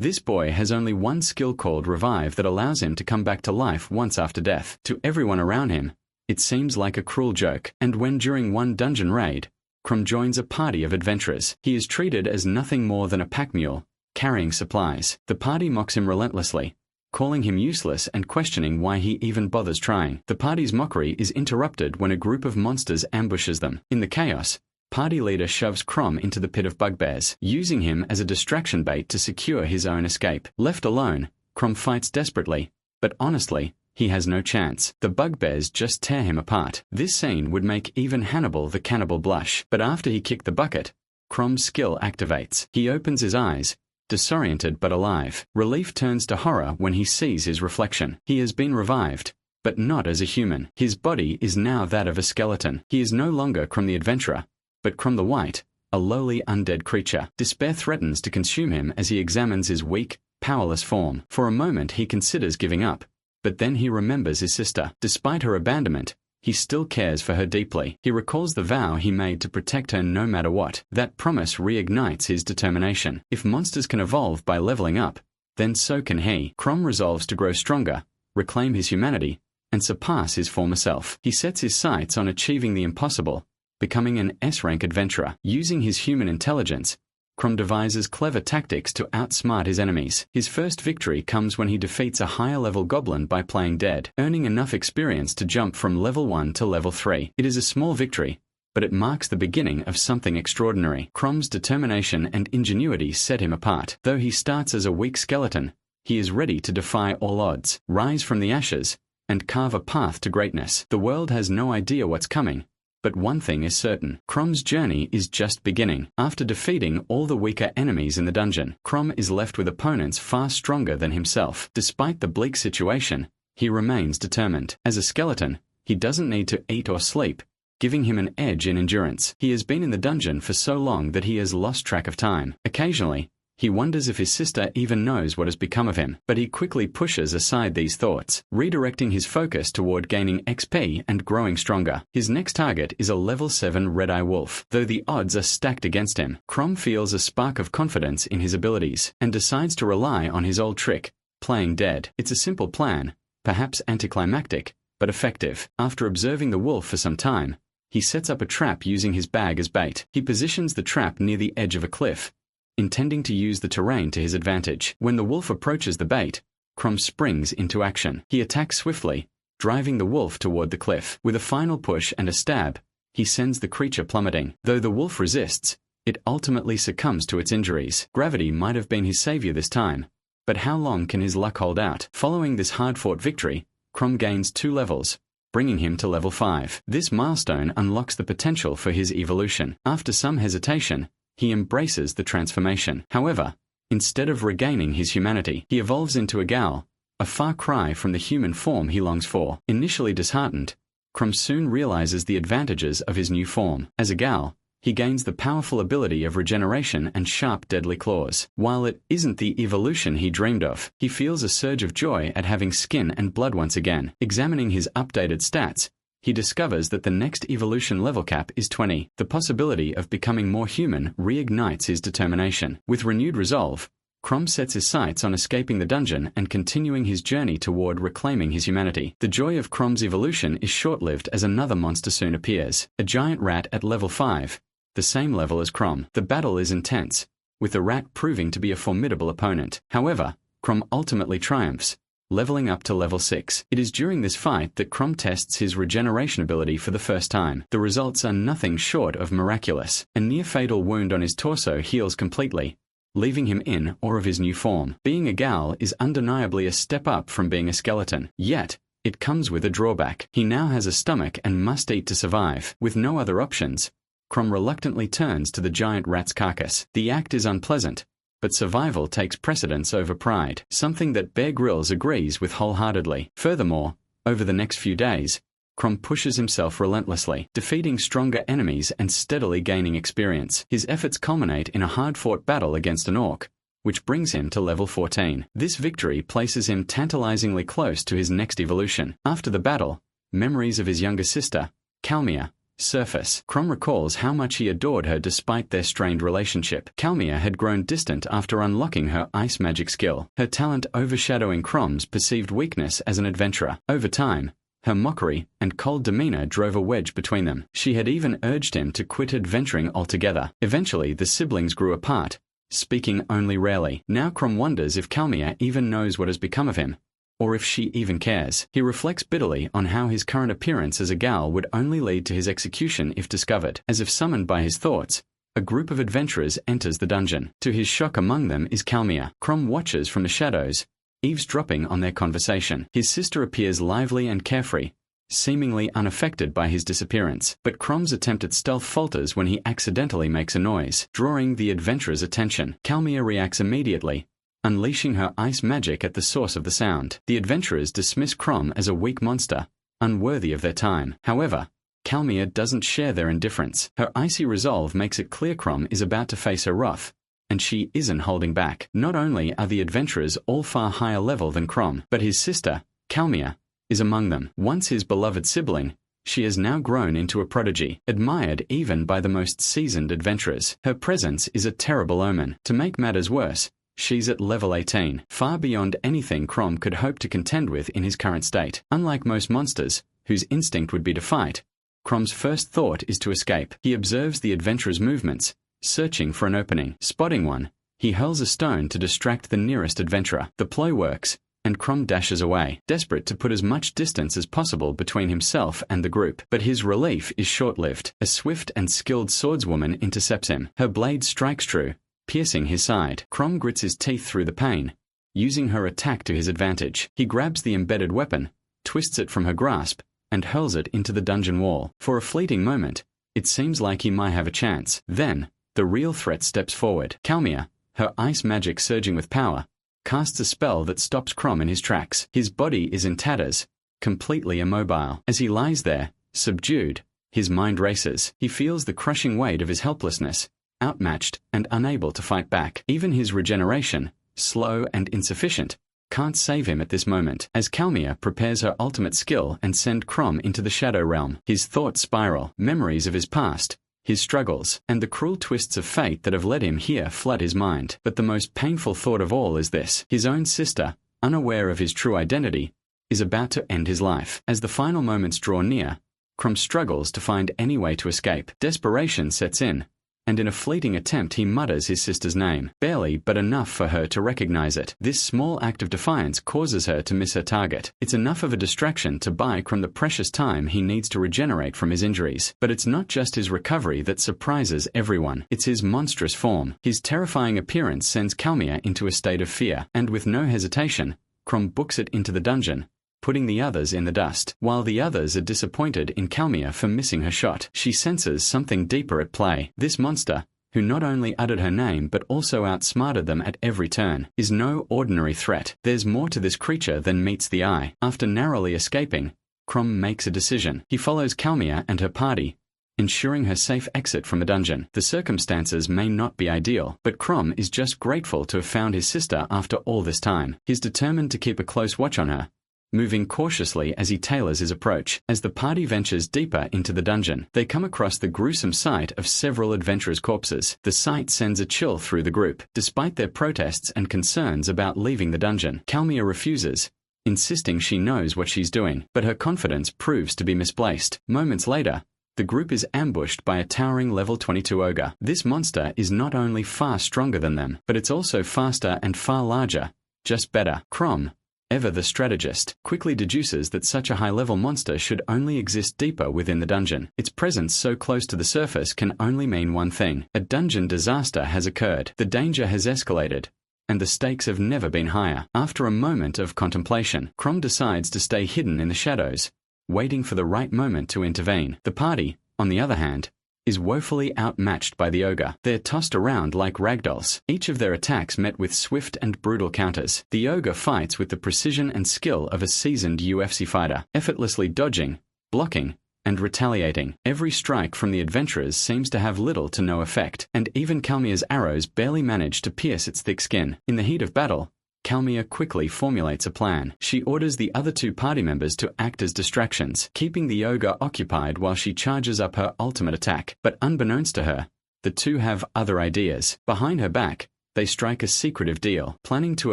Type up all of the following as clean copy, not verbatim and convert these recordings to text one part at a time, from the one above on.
This boy has only one skill called Revive that allows him to come back to life once after death. To everyone around him, it seems like a cruel joke, and when during one dungeon raid, Crom joins a party of adventurers, he is treated as nothing more than a pack mule, carrying supplies. The party mocks him relentlessly, calling him useless and questioning why he even bothers trying. The party's mockery is interrupted when a group of monsters ambushes them. In the chaos, party leader shoves Crom into the pit of bugbears, using him as a distraction bait to secure his own escape. Left alone, Crom fights desperately, but honestly, he has no chance. The bugbears just tear him apart. This scene would make even Hannibal the cannibal blush, but after he kicked the bucket, Crom's skill activates. He opens his eyes, disoriented but alive. Relief turns to horror when he sees his reflection. He has been revived, but not as a human. His body is now that of a skeleton. He is no longer Crom the adventurer, but Crom the White, a lowly undead creature. Despair threatens to consume him as he examines his weak, powerless form. For a moment he considers giving up, but then he remembers his sister. Despite her abandonment, he still cares for her deeply. He recalls the vow he made to protect her no matter what. That promise reignites his determination. If monsters can evolve by leveling up, then so can he. Crom resolves to grow stronger, reclaim his humanity, and surpass his former self. He sets his sights on achieving the impossible, becoming an S-rank adventurer. Using his human intelligence, Crom devises clever tactics to outsmart his enemies. His first victory comes when he defeats a higher-level goblin by playing dead, earning enough experience to jump from level 1 to level 3. It is a small victory, but it marks the beginning of something extraordinary. Crom's determination and ingenuity set him apart. Though he starts as a weak skeleton, he is ready to defy all odds, rise from the ashes, and carve a path to greatness. The world has no idea what's coming, but one thing is certain. Crom's journey is just beginning. After defeating all the weaker enemies in the dungeon, Crom is left with opponents far stronger than himself. Despite the bleak situation, he remains determined. As a skeleton, he doesn't need to eat or sleep, giving him an edge in endurance. He has been in the dungeon for so long that he has lost track of time. Occasionally, he wonders if his sister even knows what has become of him, but he quickly pushes aside these thoughts, redirecting his focus toward gaining XP and growing stronger. His next target is a level 7 Red-Eye Wolf. Though the odds are stacked against him, Crom feels a spark of confidence in his abilities, and decides to rely on his old trick, playing dead. It's a simple plan, perhaps anticlimactic, but effective. After observing the wolf for some time, he sets up a trap using his bag as bait. He positions the trap near the edge of a cliff, intending to use the terrain to his advantage. When the wolf approaches the bait, Crom springs into action. He attacks swiftly, driving the wolf toward the cliff. With a final push and a stab, he sends the creature plummeting. Though the wolf resists, it ultimately succumbs to its injuries. Gravity might have been his savior this time, but how long can his luck hold out? Following this hard-fought victory, Crom gains 2 levels, bringing him to level 5. This milestone unlocks the potential for his evolution. After some hesitation, he embraces the transformation. However, instead of regaining his humanity, he evolves into a Gal, a far cry from the human form he longs for. Initially disheartened, Crom soon realizes the advantages of his new form. As a Gal, he gains the powerful ability of regeneration and sharp, deadly claws. While it isn't the evolution he dreamed of, he feels a surge of joy at having skin and blood once again. Examining his updated stats, he discovers that the next evolution level cap is 20. The possibility of becoming more human reignites his determination. With renewed resolve, Crom sets his sights on escaping the dungeon and continuing his journey toward reclaiming his humanity. The joy of Crom's evolution is short-lived as another monster soon appears, a giant rat at level 5, the same level as Crom. The battle is intense, with the rat proving to be a formidable opponent. However, Crom ultimately triumphs, leveling up to level 6. It is during this fight that Crom tests his regeneration ability for the first time. The results are nothing short of miraculous. A near-fatal wound on his torso heals completely, leaving him in awe of his new form. Being a Gal is undeniably a step up from being a skeleton. Yet, it comes with a drawback. He now has a stomach and must eat to survive. With no other options, Crom reluctantly turns to the giant rat's carcass. The act is unpleasant, but survival takes precedence over pride, something that Bear Grylls agrees with wholeheartedly. Furthermore, over the next few days, Crom pushes himself relentlessly, defeating stronger enemies and steadily gaining experience. His efforts culminate in a hard-fought battle against an orc, which brings him to level 14. This victory places him tantalizingly close to his next evolution. After the battle, memories of his younger sister, Kalmia, Surface. Crom recalls how much he adored her despite their strained relationship. Kalmia had grown distant after unlocking her ice magic skill, her talent overshadowing Crom's perceived weakness as an adventurer. Over time, her mockery and cold demeanor drove a wedge between them. She had even urged him to quit adventuring altogether. Eventually, the siblings grew apart, speaking only rarely. Now Crom wonders if Kalmia even knows what has become of him, or if she even cares. He reflects bitterly on how his current appearance as a gal would only lead to his execution if discovered. As if summoned by his thoughts, a group of adventurers enters the dungeon. To his shock, among them is Kalmia. Crom watches from the shadows, eavesdropping on their conversation. His sister appears lively and carefree, seemingly unaffected by his disappearance. But Crom's attempt at stealth falters when he accidentally makes a noise, drawing the adventurer's attention. Kalmia reacts immediately, unleashing her ice magic at the source of the sound. The adventurers dismiss Crom as a weak monster, unworthy of their time. However, Kalmia doesn't share their indifference. Her icy resolve makes it clear Crom is about to face her wrath, and she isn't holding back. Not only are the adventurers all far higher level than Crom, but his sister, Kalmia, is among them. Once his beloved sibling, she has now grown into a prodigy, admired even by the most seasoned adventurers. Her presence is a terrible omen. To make matters worse, she's at level 18, far beyond anything Crom could hope to contend with in his current state. Unlike most monsters, whose instinct would be to fight, Crom's first thought is to escape. He observes the adventurer's movements, searching for an opening. Spotting one, he hurls a stone to distract the nearest adventurer. The ploy works, and Crom dashes away, desperate to put as much distance as possible between himself and the group. But his relief is short-lived. A swift and skilled swordswoman intercepts him. Her blade strikes true, piercing his side. Crom grits his teeth through the pain, using her attack to his advantage. He grabs the embedded weapon, twists it from her grasp, and hurls it into the dungeon wall. For a fleeting moment, it seems like he might have a chance. Then, the real threat steps forward. Kalmia, her ice magic surging with power, casts a spell that stops Crom in his tracks. His body is in tatters, completely immobile. As he lies there, subdued, his mind races. He feels the crushing weight of his helplessness, outmatched and unable to fight back. Even his regeneration, slow and insufficient, can't save him at this moment. As Kalmia prepares her ultimate skill and send Crom into the shadow realm, his thoughts spiral. Memories of his past, his struggles, and the cruel twists of fate that have led him here flood his mind. But the most painful thought of all is this: his own sister, unaware of his true identity, is about to end his life. As the final moments draw near, Crom struggles to find any way to escape. Desperation sets in, and in a fleeting attempt he mutters his sister's name, barely but enough for her to recognize it. This small act of defiance causes her to miss her target. It's enough of a distraction to buy Crom the precious time he needs to regenerate from his injuries. But it's not just his recovery that surprises everyone. It's his monstrous form. His terrifying appearance sends Kalmia into a state of fear, and with no hesitation, Crom books it into the dungeon, putting the others in the dust. While the others are disappointed in Kalmia for missing her shot, she senses something deeper at play. This monster, who not only uttered her name but also outsmarted them at every turn, is no ordinary threat. There's more to this creature than meets the eye. After narrowly escaping, Crom makes a decision. He follows Kalmia and her party, ensuring her safe exit from the dungeon. The circumstances may not be ideal, but Crom is just grateful to have found his sister after all this time. He's determined to keep a close watch on her, moving cautiously as he tailors his approach. As the party ventures deeper into the dungeon, they come across the gruesome sight of several adventurers' corpses. The sight sends a chill through the group. Despite their protests and concerns about leaving the dungeon, Kalmia refuses, insisting she knows what she's doing, but her confidence proves to be misplaced. Moments later, the group is ambushed by a towering level 22 ogre. This monster is not only far stronger than them, but it's also faster and far larger, just better. Crom, ever the strategist, quickly deduces that such a high-level monster should only exist deeper within the dungeon. Its presence so close to the surface can only mean one thing: a dungeon disaster has occurred. The danger has escalated, and the stakes have never been higher. After a moment of contemplation, Crom decides to stay hidden in the shadows, waiting for the right moment to intervene. The party, on the other hand, is woefully outmatched by the ogre. They're tossed around like ragdolls, each of their attacks met with swift and brutal counters. The ogre fights with the precision and skill of a seasoned UFC fighter, effortlessly dodging, blocking, and retaliating. Every strike from the adventurers seems to have little to no effect, and even Kalmia's arrows barely manage to pierce its thick skin. In the heat of battle, Kalmia quickly formulates a plan. She orders the other two party members to act as distractions, keeping the ogre occupied while she charges up her ultimate attack. But unbeknownst to her, the two have other ideas. Behind her back, they strike a secretive deal, planning to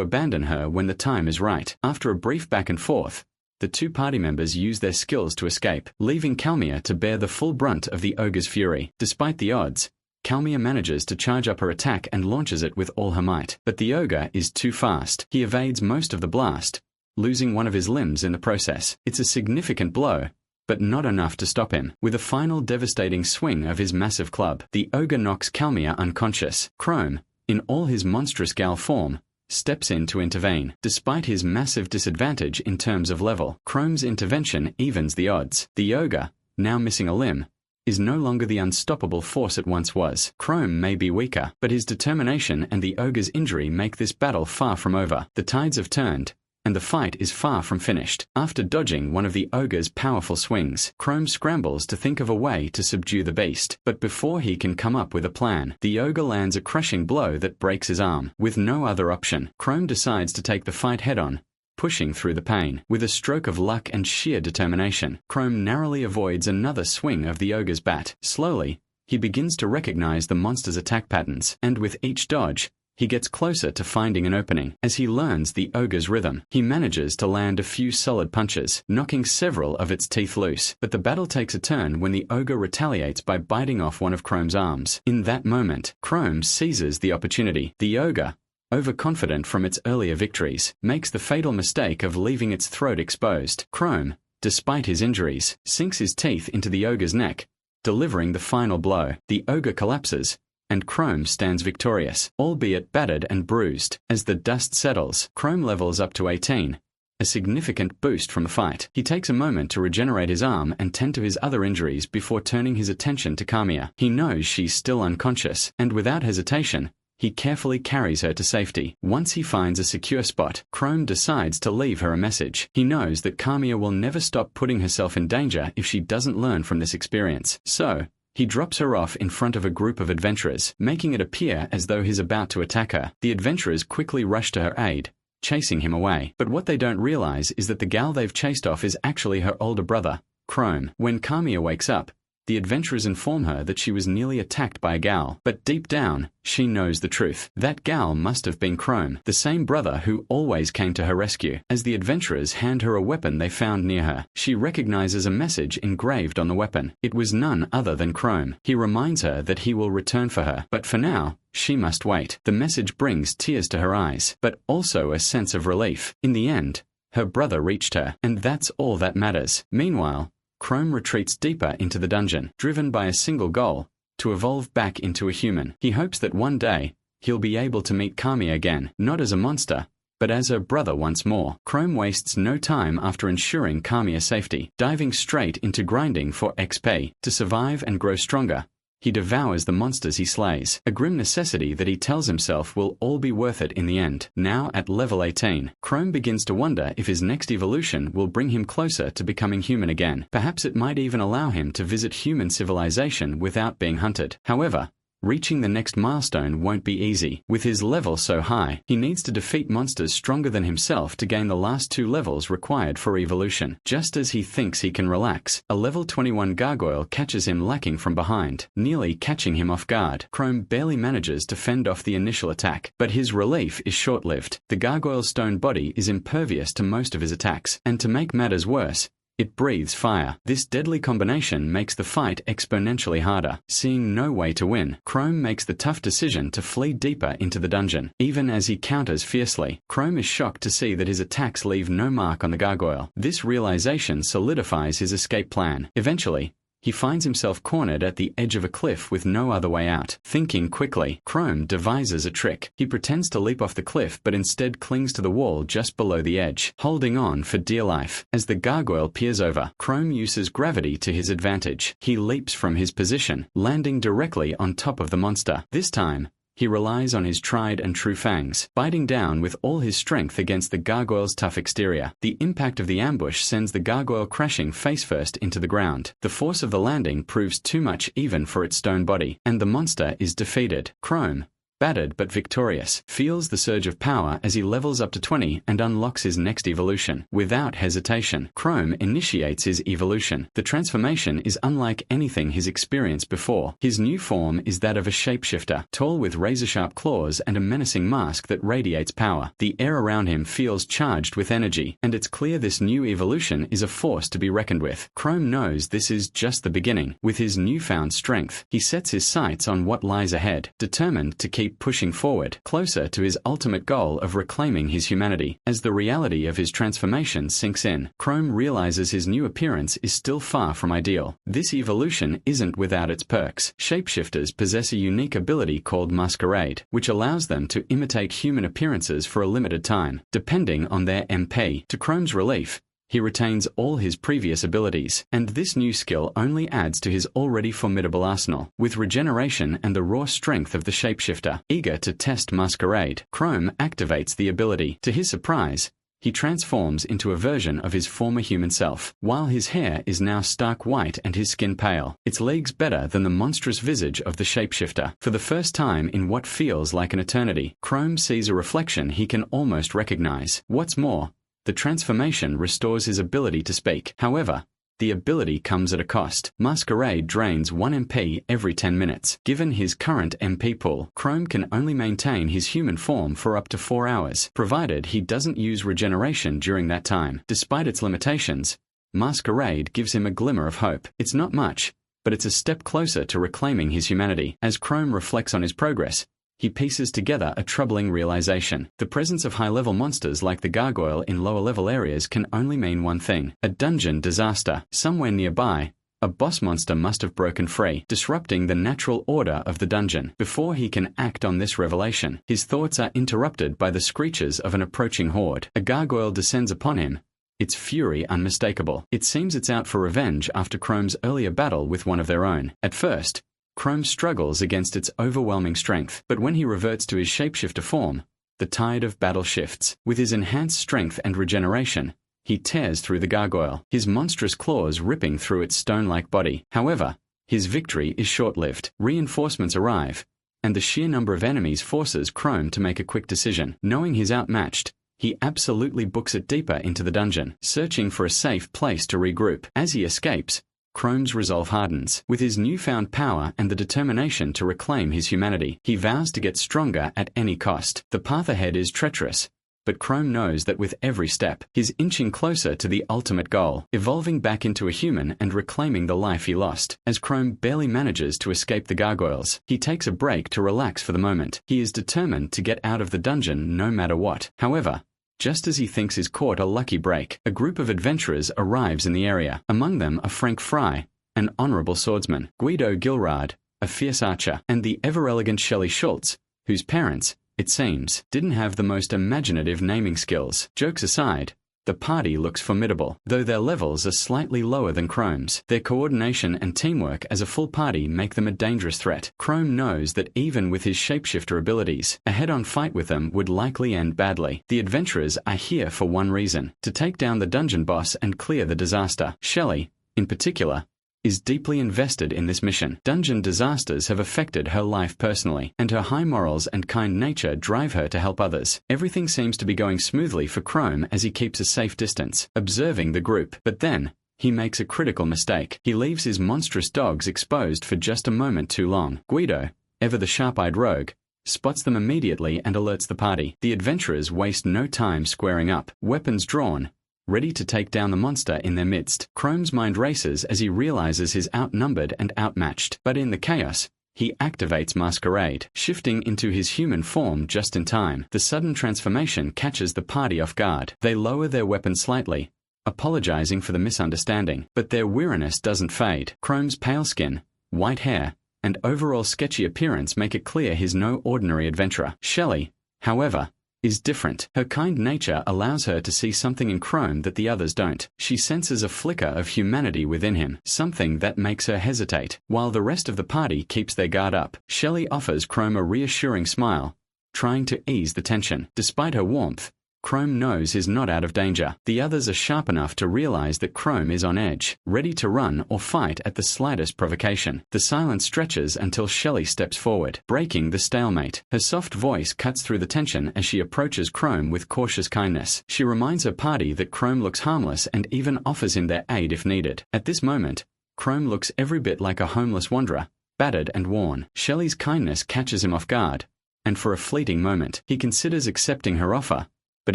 abandon her when the time is right. After a brief back and forth, the two party members use their skills to escape, leaving Kalmia to bear the full brunt of the ogre's fury. Despite the odds, Kalmia manages to charge up her attack and launches it with all her might. But the ogre is too fast. He evades most of the blast, losing one of his limbs in the process. It's a significant blow, but not enough to stop him. With a final devastating swing of his massive club, the ogre knocks Kalmia unconscious. Chrome, in all his monstrous gal form, steps in to intervene. Despite his massive disadvantage in terms of level, Chrome's intervention evens the odds. The ogre, now missing a limb, is no longer the unstoppable force it once was. Chrome may be weaker, but his determination and the ogre's injury make this battle far from over. The tides have turned, and the fight is far from finished. After dodging one of the ogre's powerful swings, Chrome scrambles to think of a way to subdue the beast. But before he can come up with a plan, the ogre lands a crushing blow that breaks his arm. With no other option, Chrome decides to take the fight head-on, pushing through the pain. With a stroke of luck and sheer determination, Chrome narrowly avoids another swing of the ogre's bat. Slowly, he begins to recognize the monster's attack patterns, and with each dodge, he gets closer to finding an opening. As he learns the ogre's rhythm, he manages to land a few solid punches, knocking several of its teeth loose. But the battle takes a turn when the ogre retaliates by biting off one of Chrome's arms. In that moment, Chrome seizes the opportunity. The ogre, overconfident from its earlier victories, makes the fatal mistake of leaving its throat exposed. Chrome, despite his injuries, sinks his teeth into the ogre's neck, delivering the final blow. The ogre collapses, and Chrome stands victorious, albeit battered and bruised. As the dust settles, Chrome levels up to 18, a significant boost from the fight. He takes a moment to regenerate his arm and tend to his other injuries before turning his attention to Kalmia. He knows she's still unconscious, and without hesitation, he carefully carries her to safety. Once he finds a secure spot, Chrome decides to leave her a message. He knows that Kalmia will never stop putting herself in danger if she doesn't learn from this experience. So, he drops her off in front of a group of adventurers, making it appear as though he's about to attack her. The adventurers quickly rush to her aid, chasing him away. But what they don't realize is that the gal they've chased off is actually her older brother, Chrome. When Kalmia wakes up, the adventurers inform her that she was nearly attacked by a gal, but deep down, she knows the truth. That gal must have been Chrome, the same brother who always came to her rescue. As the adventurers hand her a weapon they found near her, she recognizes a message engraved on the weapon. It was none other than Chrome. He reminds her that he will return for her, but for now, she must wait. The message brings tears to her eyes, but also a sense of relief. In the end, her brother reached her, and that's all that matters. Meanwhile, Chrome retreats deeper into the dungeon, driven by a single goal: to evolve back into a human. He hopes that one day, he'll be able to meet Kalmia again, not as a monster, but as her brother once more. Chrome wastes no time after ensuring Kalmia's safety, diving straight into grinding for XP. To survive and grow stronger, he devours the monsters he slays, a grim necessity that he tells himself will all be worth it in the end. Now at level 18, Chrome begins to wonder if his next evolution will bring him closer to becoming human again. Perhaps it might even allow him to visit human civilization without being hunted. However, reaching the next milestone won't be easy. With his level so high, he needs to defeat monsters stronger than himself to gain the last 2 levels required for evolution. Just as he thinks he can relax, a level 21 gargoyle catches him lacking from behind, nearly catching him off guard. Chrome barely manages to fend off the initial attack, but his relief is short-lived. The gargoyle's stone body is impervious to most of his attacks, and to make matters worse, it breathes fire. This deadly combination makes the fight exponentially harder. Seeing no way to win, Chrome makes the tough decision to flee deeper into the dungeon. Even as he counters fiercely, Chrome is shocked to see that his attacks leave no mark on the gargoyle. This realization solidifies his escape plan. Eventually, he finds himself cornered at the edge of a cliff with no other way out. Thinking quickly, Chrome devises a trick. He pretends to leap off the cliff but instead clings to the wall just below the edge, holding on for dear life. As the gargoyle peers over, Chrome uses gravity to his advantage. He leaps from his position, landing directly on top of the monster. This time, he relies on his tried and true fangs, biting down with all his strength against the gargoyle's tough exterior. The impact of the ambush sends the gargoyle crashing face-first into the ground. The force of the landing proves too much even for its stone body, and the monster is defeated. Chrome, battered but victorious, feels the surge of power as he levels up to 20 and unlocks his next evolution. Without hesitation, Chrome initiates his evolution. The transformation is unlike anything he's experienced before. His new form is that of a shapeshifter, tall with razor-sharp claws and a menacing mask that radiates power. The air around him feels charged with energy, and it's clear this new evolution is a force to be reckoned with. Chrome knows this is just the beginning. With his newfound strength, he sets his sights on what lies ahead, determined to keep pushing forward, closer to his ultimate goal of reclaiming his humanity. As the reality of his transformation sinks in, Chrome realizes his new appearance is still far from ideal. This evolution isn't without its perks. Shapeshifters possess a unique ability called masquerade, which allows them to imitate human appearances for a limited time, depending on their MP. To Chrome's relief, he retains all his previous abilities, and this new skill only adds to his already formidable arsenal. With regeneration and the raw strength of the shapeshifter, eager to test masquerade, Chrome activates the ability. To his surprise, he transforms into a version of his former human self. While his hair is now stark white and his skin pale, its leagues better than the monstrous visage of the shapeshifter. For the first time in what feels like an eternity, Chrome sees a reflection he can almost recognize. What's more, the transformation restores his ability to speak. However, the ability comes at a cost. Masquerade drains 1 MP every 10 minutes. Given his current MP pool, Chrome can only maintain his human form for up to 4 hours, provided he doesn't use regeneration during that time. Despite its limitations, Masquerade gives him a glimmer of hope. It's not much, but it's a step closer to reclaiming his humanity. As Chrome reflects on his progress, he pieces together a troubling realization. The presence of high-level monsters like the gargoyle in lower-level areas can only mean one thing: a dungeon disaster. Somewhere nearby, a boss monster must have broken free, disrupting the natural order of the dungeon. Before he can act on this revelation, his thoughts are interrupted by the screeches of an approaching horde. A gargoyle descends upon him, its fury unmistakable. It seems it's out for revenge after Chrome's earlier battle with one of their own. At first, Chrome struggles against its overwhelming strength, but when he reverts to his shapeshifter form, the tide of battle shifts. With his enhanced strength and regeneration, he tears through the gargoyle, his monstrous claws ripping through its stone-like body. However, his victory is short-lived. Reinforcements arrive, and the sheer number of enemies forces Chrome to make a quick decision. Knowing he's outmatched, he absolutely books it deeper into the dungeon, searching for a safe place to regroup. As he escapes, Chrome's resolve hardens. With his newfound power and the determination to reclaim his humanity, he vows to get stronger at any cost. The path ahead is treacherous, but Chrome knows that with every step, he's inching closer to the ultimate goal, evolving back into a human and reclaiming the life he lost. As Chrome barely manages to escape the gargoyles, he takes a break to relax for the moment. He is determined to get out of the dungeon no matter what. However, just as he thinks he's caught a lucky break, a group of adventurers arrives in the area. Among them are Frank Fry, an honorable swordsman, Guido Gilrard, a fierce archer, and the ever-elegant Shelley Schultz, whose parents, it seems, didn't have the most imaginative naming skills. Jokes aside, the party looks formidable, though their levels are slightly lower than Chrome's. Their coordination and teamwork as a full party make them a dangerous threat. Chrome knows that even with his shapeshifter abilities, a head-on fight with them would likely end badly. The adventurers are here for one reason: to take down the dungeon boss and clear the disaster. Shelley, in particular, is deeply invested in this mission. Dungeon disasters have affected her life personally, and her high morals and kind nature drive her to help others. Everything seems to be going smoothly for Chrome as he keeps a safe distance, observing the group. But then, he makes a critical mistake. He leaves his monstrous dogs exposed for just a moment too long. Guido, ever the sharp-eyed rogue, spots them immediately and alerts the party. The adventurers waste no time squaring up, weapons drawn, ready to take down the monster in their midst. Chrome's mind races as he realizes he's outnumbered and outmatched. But in the chaos, he activates Masquerade, shifting into his human form just in time. The sudden transformation catches the party off guard. They lower their weapons slightly, apologizing for the misunderstanding, but their weariness doesn't fade. Chrome's pale skin, white hair, and overall sketchy appearance make it clear he's no ordinary adventurer. Shelley, however, is different. Her kind nature allows her to see something in Chrome that the others don't. She senses a flicker of humanity within him, something that makes her hesitate. While the rest of the party keeps their guard up, Shelley offers Chrome a reassuring smile, trying to ease the tension. Despite her warmth, Chrome knows he's not out of danger. The others are sharp enough to realize that Chrome is on edge, ready to run or fight at the slightest provocation. The silence stretches until Shelley steps forward, breaking the stalemate. Her soft voice cuts through the tension as she approaches Chrome with cautious kindness. She reminds her party that Chrome looks harmless and even offers him their aid if needed. At this moment, Chrome looks every bit like a homeless wanderer, battered and worn. Shelley's kindness catches him off guard, and for a fleeting moment, he considers accepting her offer, but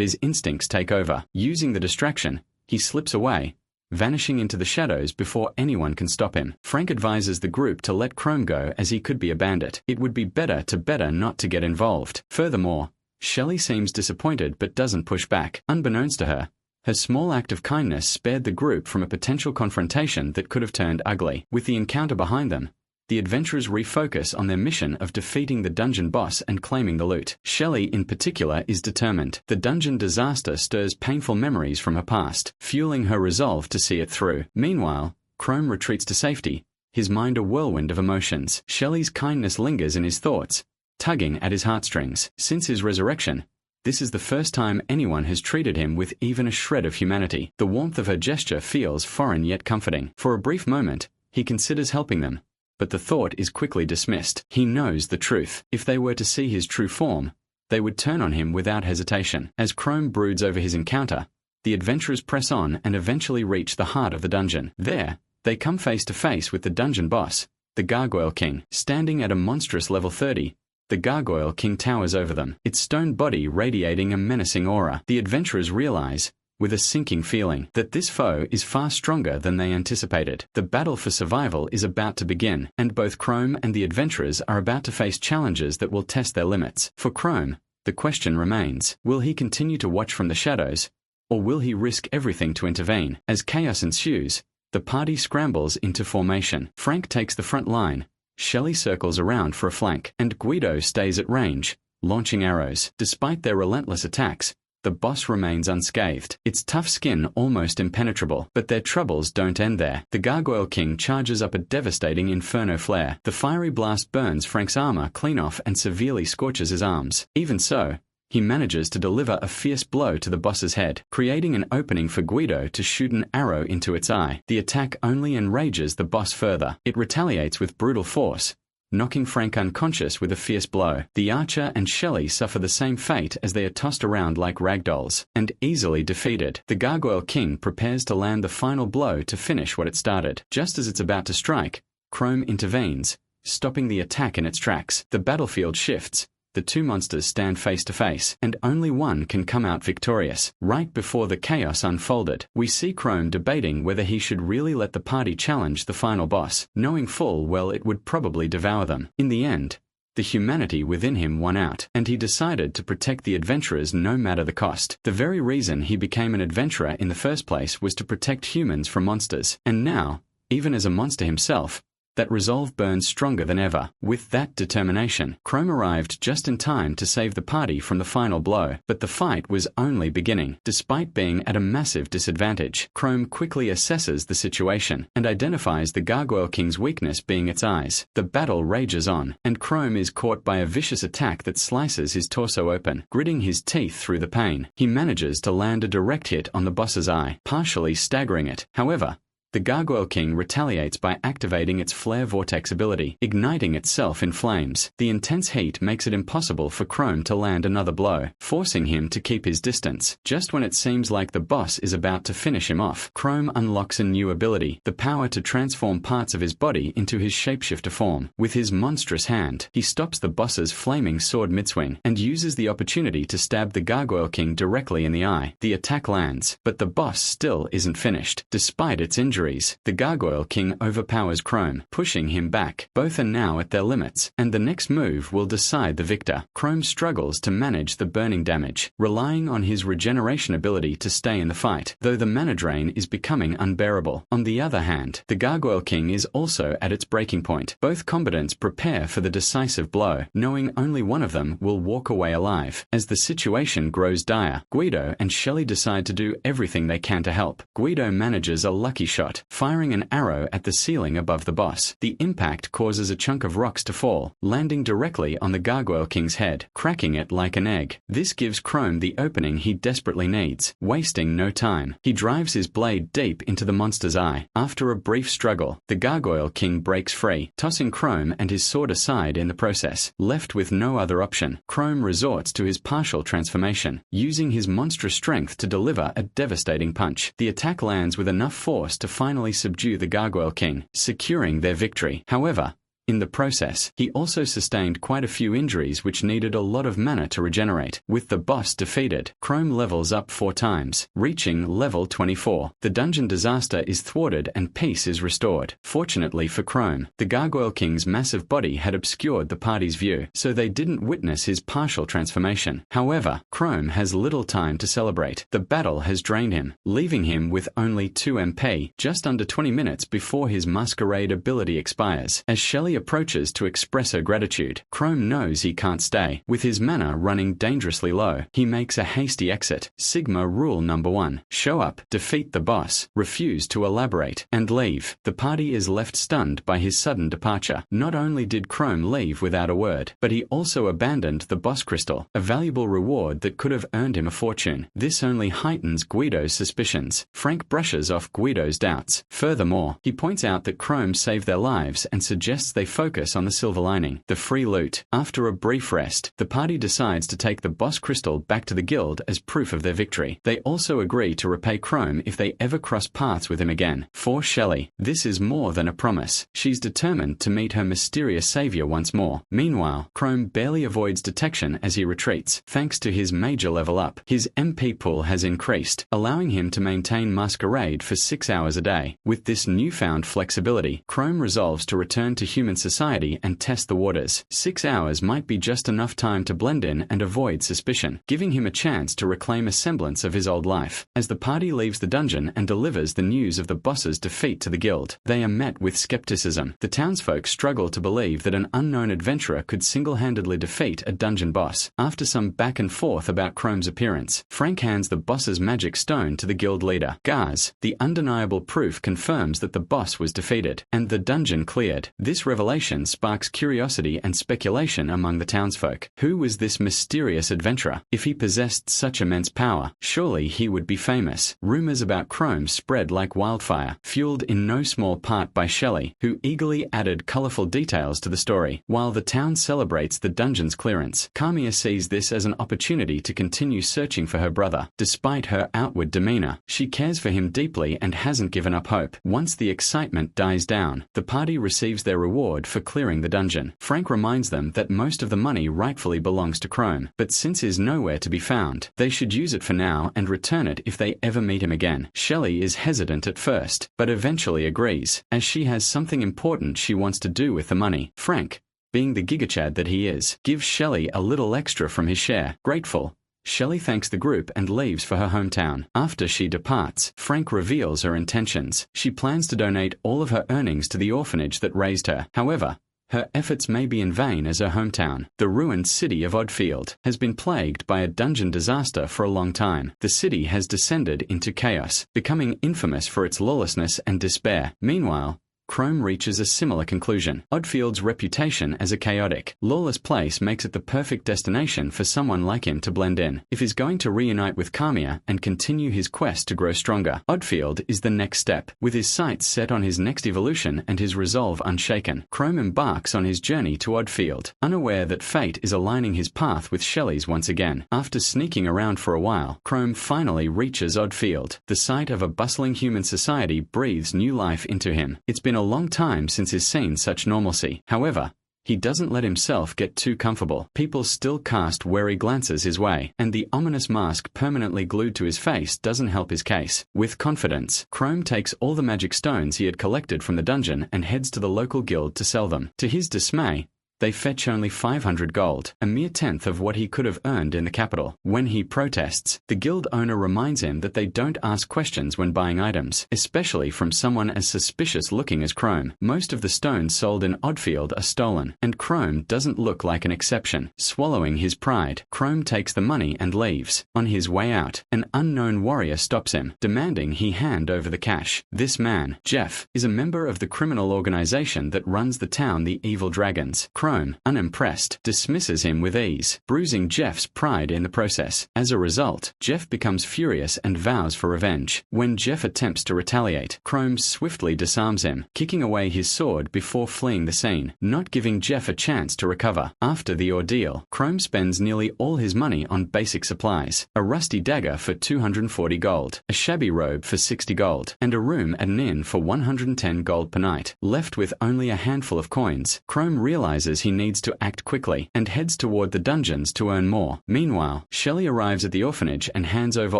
his instincts take over. Using the distraction, he slips away, vanishing into the shadows before anyone can stop him. Frank advises the group to let Chrome go as he could be a bandit. It would be better not to get involved. Furthermore, Shelley seems disappointed but doesn't push back. Unbeknownst to her, her small act of kindness spared the group from a potential confrontation that could have turned ugly. With the encounter behind them, the adventurers refocus on their mission of defeating the dungeon boss and claiming the loot. Shelley, in particular, is determined. The dungeon disaster stirs painful memories from her past, fueling her resolve to see it through. Meanwhile, Chrome retreats to safety, his mind a whirlwind of emotions. Shelley's kindness lingers in his thoughts, tugging at his heartstrings. Since his resurrection, this is the first time anyone has treated him with even a shred of humanity. The warmth of her gesture feels foreign yet comforting. For a brief moment, he considers helping them, but the thought is quickly dismissed. He knows the truth. If they were to see his true form, they would turn on him without hesitation. As Chrome broods over his encounter, the adventurers press on and eventually reach the heart of the dungeon. There, they come face to face with the dungeon boss, the Gargoyle King. Standing at a monstrous level 30, the Gargoyle King towers over them, its stone body radiating a menacing aura. The adventurers realize, with a sinking feeling, that this foe is far stronger than they anticipated. The battle for survival is about to begin, and both Chrome and the adventurers are about to face challenges that will test their limits. For Chrome, the question remains, will he continue to watch from the shadows, or will he risk everything to intervene? As chaos ensues, the party scrambles into formation. Frank takes the front line, Shelley circles around for a flank, and Guido stays at range, launching arrows. Despite their relentless attacks, the boss remains unscathed, its tough skin almost impenetrable. But their troubles don't end there. The Gargoyle King charges up a devastating inferno flare. The fiery blast burns Frank's armor clean off and severely scorches his arms. Even so, he manages to deliver a fierce blow to the boss's head, creating an opening for Guido to shoot an arrow into its eye. The attack only enrages the boss further. It retaliates with brutal force, knocking Frank unconscious with a fierce blow. The archer and Shelley suffer the same fate as they are tossed around like ragdolls, and easily defeated. The Gargoyle King prepares to land the final blow to finish what it started. Just as it's about to strike, Chrome intervenes, stopping the attack in its tracks. The battlefield shifts. The two monsters stand face to face, and only one can come out victorious. Right before the chaos unfolded, we see Chrome debating whether he should really let the party challenge the final boss, knowing full well it would probably devour them. In the end, the humanity within him won out, and he decided to protect the adventurers no matter the cost. The very reason he became an adventurer in the first place was to protect humans from monsters, and now, even as a monster himself, that resolve burns stronger than ever. With that determination, Chrome arrived just in time to save the party from the final blow. But the fight was only beginning. Despite being at a massive disadvantage, Chrome quickly assesses the situation and identifies the Gargoyle King's weakness being its eyes. The battle rages on, and Chrome is caught by a vicious attack that slices his torso open, gritting his teeth through the pain. He manages to land a direct hit on the boss's eye, partially staggering it. However, the Gargoyle King retaliates by activating its flare vortex ability, igniting itself in flames. The intense heat makes it impossible for Chrome to land another blow, forcing him to keep his distance. Just when it seems like the boss is about to finish him off, Chrome unlocks a new ability, the power to transform parts of his body into his shapeshifter form. With his monstrous hand, he stops the boss's flaming sword mid-swing, and uses the opportunity to stab the Gargoyle King directly in the eye. The attack lands, but the boss still isn't finished. Despite its injury, the Gargoyle King overpowers Chrome, pushing him back. Both are now at their limits, and the next move will decide the victor. Chrome struggles to manage the burning damage, relying on his regeneration ability to stay in the fight, though the mana drain is becoming unbearable. On the other hand, the Gargoyle King is also at its breaking point. Both combatants prepare for the decisive blow, knowing only one of them will walk away alive. As the situation grows dire, Guido and Shelley decide to do everything they can to help. Guido manages a lucky shot, shot, firing an arrow at the ceiling above the boss. The impact causes a chunk of rocks to fall, landing directly on the Gargoyle King's head, cracking it like an egg. This gives Chrome the opening he desperately needs. Wasting no time, he drives his blade deep into the monster's eye. After a brief struggle, the Gargoyle King breaks free, tossing Chrome and his sword aside in the process. Left with no other option, Chrome resorts to his partial transformation, using his monstrous strength to deliver a devastating punch. The attack lands with enough force to finally subdue the Gargoyle King, securing their victory. However, in the process, he also sustained quite a few injuries which needed a lot of mana to regenerate. With the boss defeated, Chrome levels up 4 times, reaching level 24. The dungeon disaster is thwarted and peace is restored. Fortunately for Chrome, the Gargoyle King's massive body had obscured the party's view, so they didn't witness his partial transformation. However, Chrome has little time to celebrate. The battle has drained him, leaving him with only 2 MP, just under 20 minutes before his masquerade ability expires. As Shelley approaches to express her gratitude, Chrome knows he can't stay. With his mana running dangerously low, he makes a hasty exit. Sigma rule number 1. Show up, defeat the boss, refuse to elaborate, and leave. The party is left stunned by his sudden departure. Not only did Chrome leave without a word, but he also abandoned the boss crystal, a valuable reward that could have earned him a fortune. This only heightens Guido's suspicions. Frank brushes off Guido's doubts. Furthermore, he points out that Chrome saved their lives and suggests they focus on the silver lining, the free loot. After a brief rest, the party decides to take the boss crystal back to the guild as proof of their victory. They also agree to repay Chrome if they ever cross paths with him again. For Shelley, this is more than a promise. She's determined to meet her mysterious savior once more. Meanwhile, Chrome barely avoids detection as he retreats. Thanks to his major level up, his MP pool has increased, allowing him to maintain Masquerade for 6 hours a day. With this newfound flexibility, Chrome resolves to return to human society and test the waters. 6 hours might be just enough time to blend in and avoid suspicion, giving him a chance to reclaim a semblance of his old life. As the party leaves the dungeon and delivers the news of the boss's defeat to the guild, they are met with skepticism. The townsfolk struggle to believe that an unknown adventurer could single-handedly defeat a dungeon boss. After some back and forth about Chrome's appearance, Frank hands the boss's magic stone to the guild leader. Gars, the undeniable proof confirms that the boss was defeated, and the dungeon cleared. This revelation sparks curiosity and speculation among the townsfolk. Who was this mysterious adventurer? If he possessed such immense power, surely he would be famous. Rumors about Chrome spread like wildfire, fueled in no small part by Shelley, who eagerly added colorful details to the story. While the town celebrates the dungeon's clearance, Kamiya sees this as an opportunity to continue searching for her brother. Despite her outward demeanor, she cares for him deeply and hasn't given up hope. Once the excitement dies down, the party receives their reward for clearing the dungeon. Frank reminds them that most of the money rightfully belongs to Chrome, but since he's nowhere to be found, they should use it for now and return it if they ever meet him again. Shelley is hesitant at first, but eventually agrees, as she has something important she wants to do with the money. Frank, being the gigachad that he is, gives Shelley a little extra from his share. Grateful, Shelley thanks the group and leaves for her hometown. After she departs, Frank reveals her intentions. She plans to donate all of her earnings to the orphanage that raised her. However, her efforts may be in vain as her hometown, the ruined city of Oddfield, has been plagued by a dungeon disaster for a long time. The city has descended into chaos, becoming infamous for its lawlessness and despair. Meanwhile, Chrome reaches a similar conclusion. Oddfield's reputation as a chaotic, lawless place makes it the perfect destination for someone like him to blend in. If he's going to reunite with Kamiya and continue his quest to grow stronger, Oddfield is the next step. With his sights set on his next evolution and his resolve unshaken, Chrome embarks on his journey to Oddfield, unaware that fate is aligning his path with Shelley's once again. After sneaking around for a while, Chrome finally reaches Oddfield. The sight of a bustling human society breathes new life into him. It's been a long time since he's seen such normalcy. However, he doesn't let himself get too comfortable. People still cast wary glances his way, and the ominous mask permanently glued to his face doesn't help his case. With confidence, Chrome takes all the magic stones he had collected from the dungeon and heads to the local guild to sell them. To his dismay, They fetch only 500 gold, a mere tenth of what he could have earned in the capital. When he protests, the guild owner reminds him that they don't ask questions when buying items, especially from someone as suspicious-looking as Chrome. Most of the stones sold in Oddfield are stolen, and Chrome doesn't look like an exception. Swallowing his pride, Chrome takes the money and leaves. On his way out, an unknown warrior stops him, demanding he hand over the cash. This man, Jeff, is a member of the criminal organization that runs the town, the Evil Dragons. Chrome, unimpressed, dismisses him with ease, bruising Jeff's pride in the process. As a result, Jeff becomes furious and vows for revenge. When Jeff attempts to retaliate, Chrome swiftly disarms him, kicking away his sword before fleeing the scene, not giving Jeff a chance to recover. After the ordeal, Chrome spends nearly all his money on basic supplies: a rusty dagger for 240 gold, a shabby robe for 60 gold, and a room at an inn for 110 gold per night. Left with only a handful of coins, Chrome realizes he needs to act quickly and heads toward the dungeons to earn more. Meanwhile, Shelley arrives at the orphanage and hands over